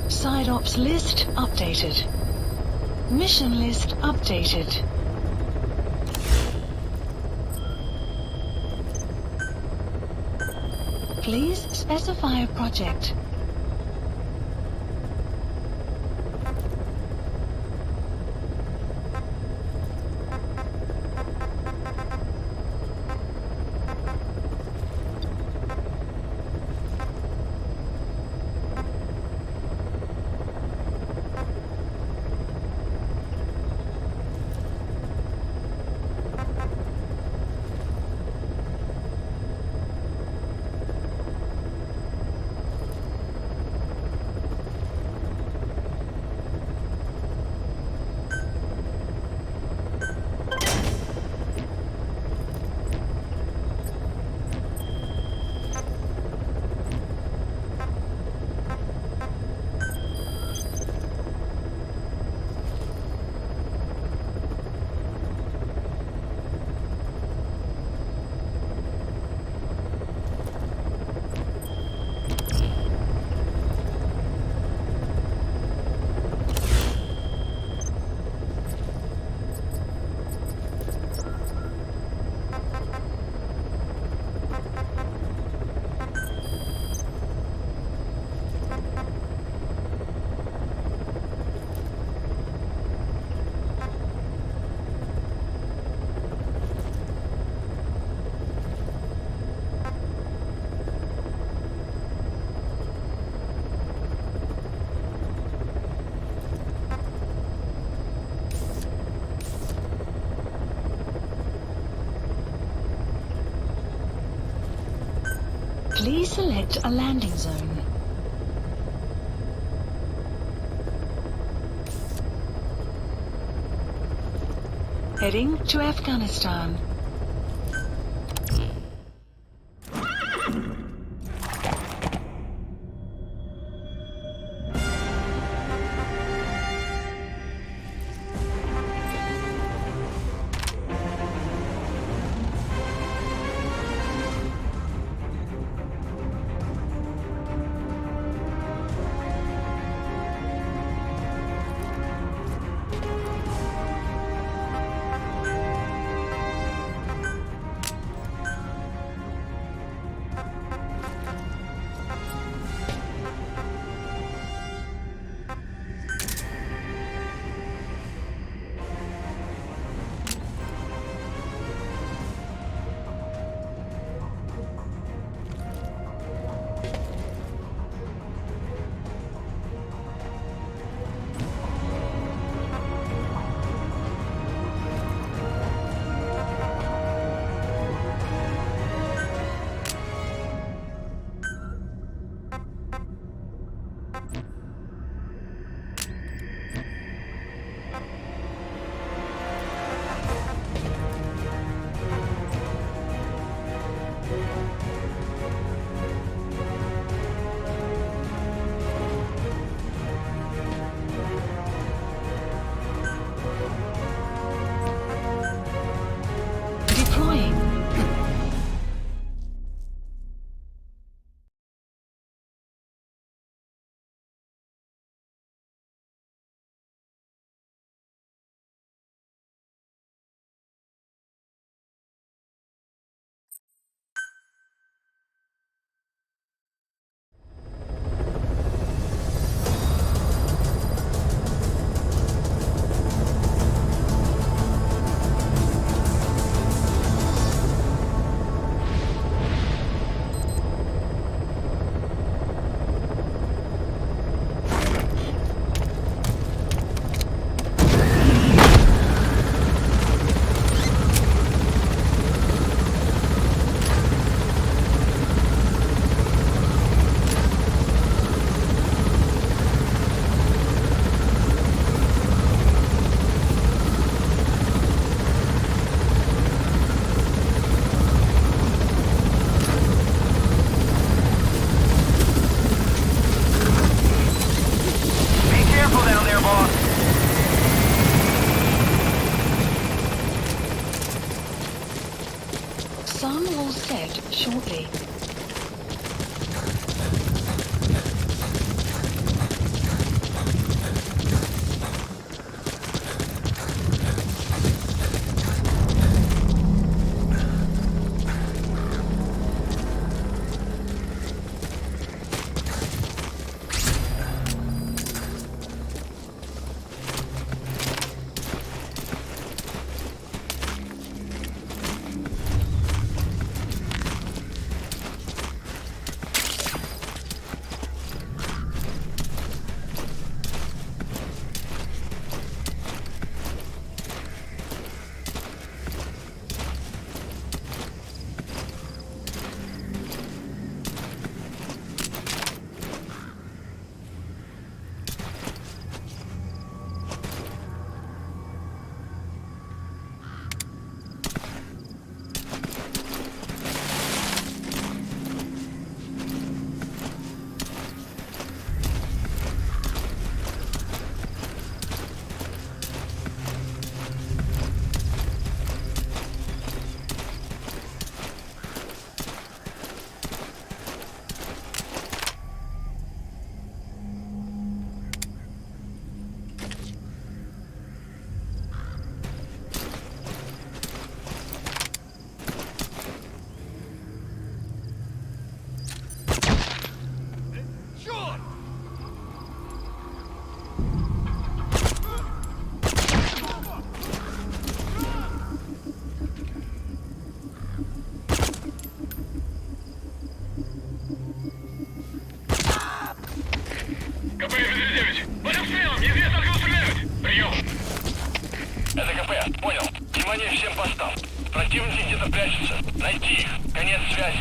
Side ops list updated. Mission list updated. Please specify a project. Please select a landing zone. Heading to Afghanistan. Some will set shortly. Противники где-то прячутся. Найти их. Конец связи.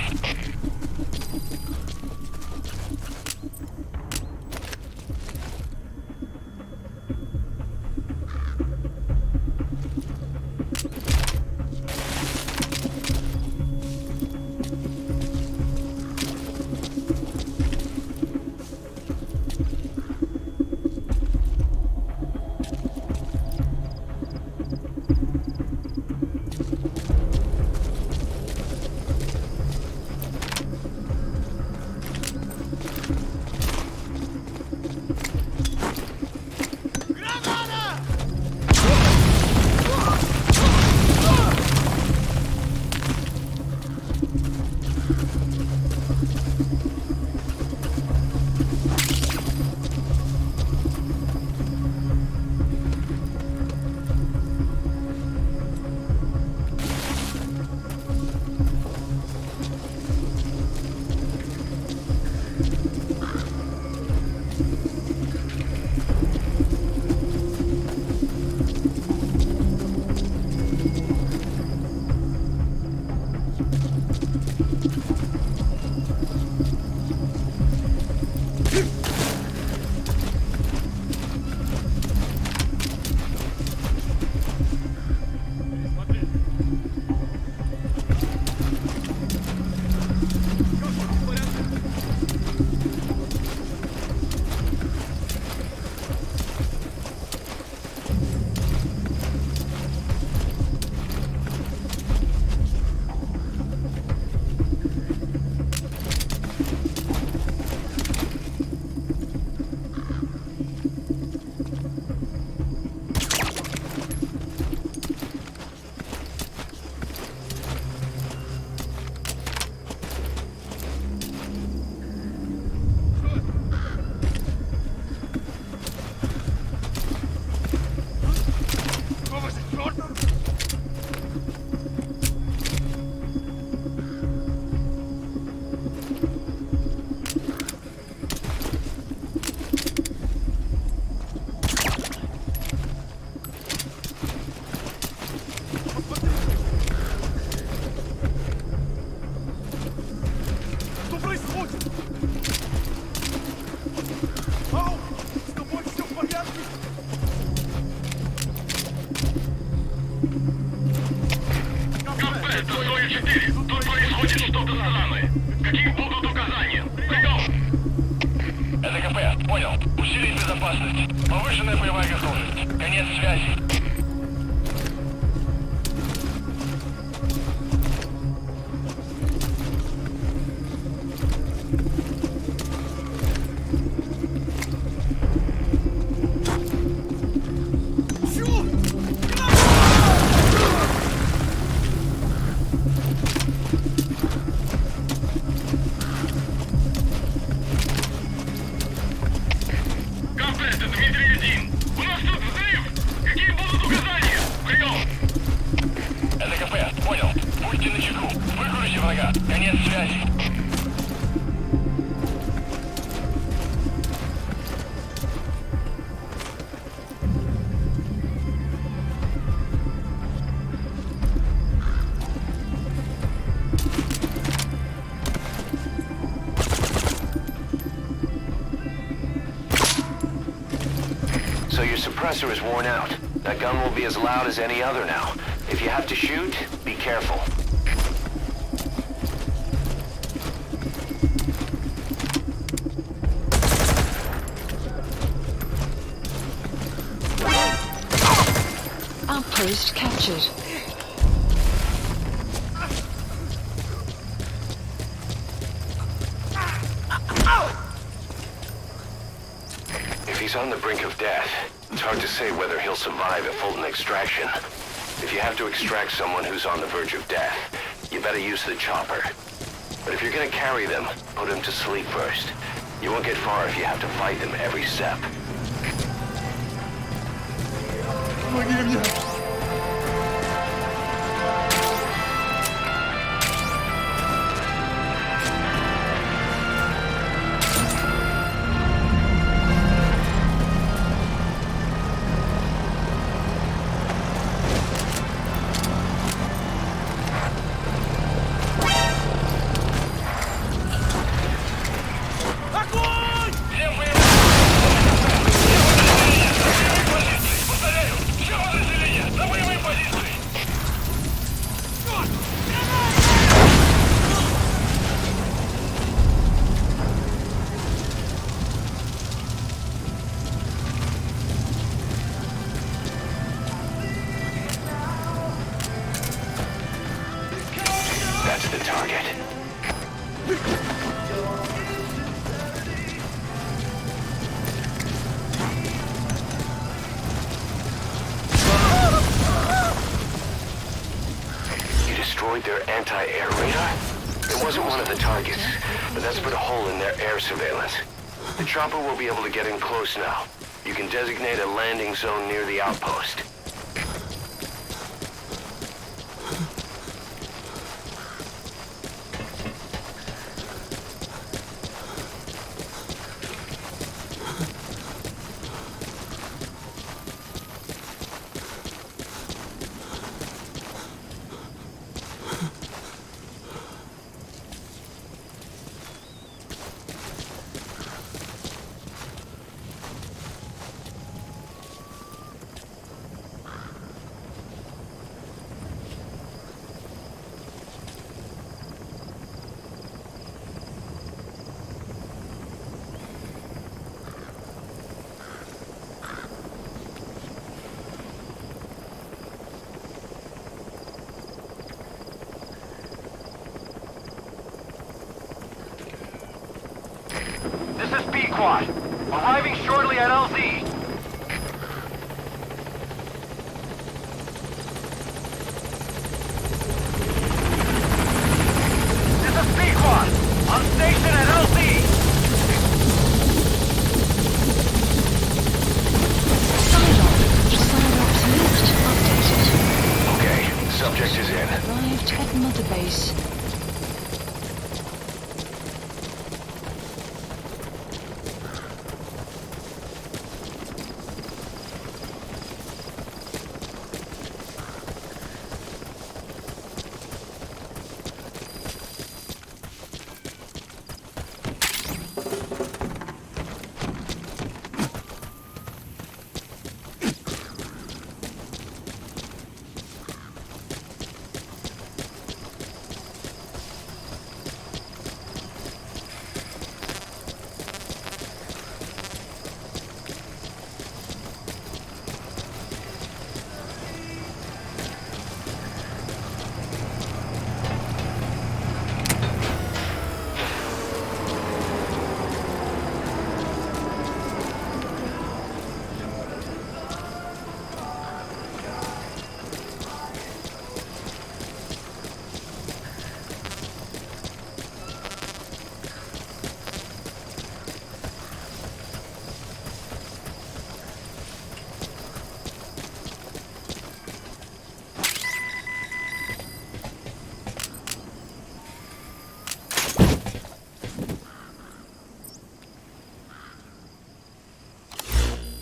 Понял. Усилить безопасность. Повышенная боевая готовность. Конец связи. Конец связи. So your suppressor is worn out. That gun will be as loud as any other now. If you have to shoot, be careful. Outpost captured. If he's on the brink of death, it's hard to say whether he'll survive a Fulton extraction. If you have to extract someone who's on the verge of death, you better use the chopper. But if you're gonna carry them, put them to sleep first. You won't get far if you have to fight them every step. That's the target. You destroyed their anti-air radar? It wasn't one of the targets, but that's put a hole in their air surveillance. The chopper will be able to get in close now. You can designate a landing zone near the outpost. This is B-Quad. Arriving shortly at LZ. This is B-Quad. On station at LZ. Sign-off list updated. Okay, subject is in. Arrived at Mother Base.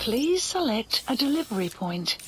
Please select a delivery point.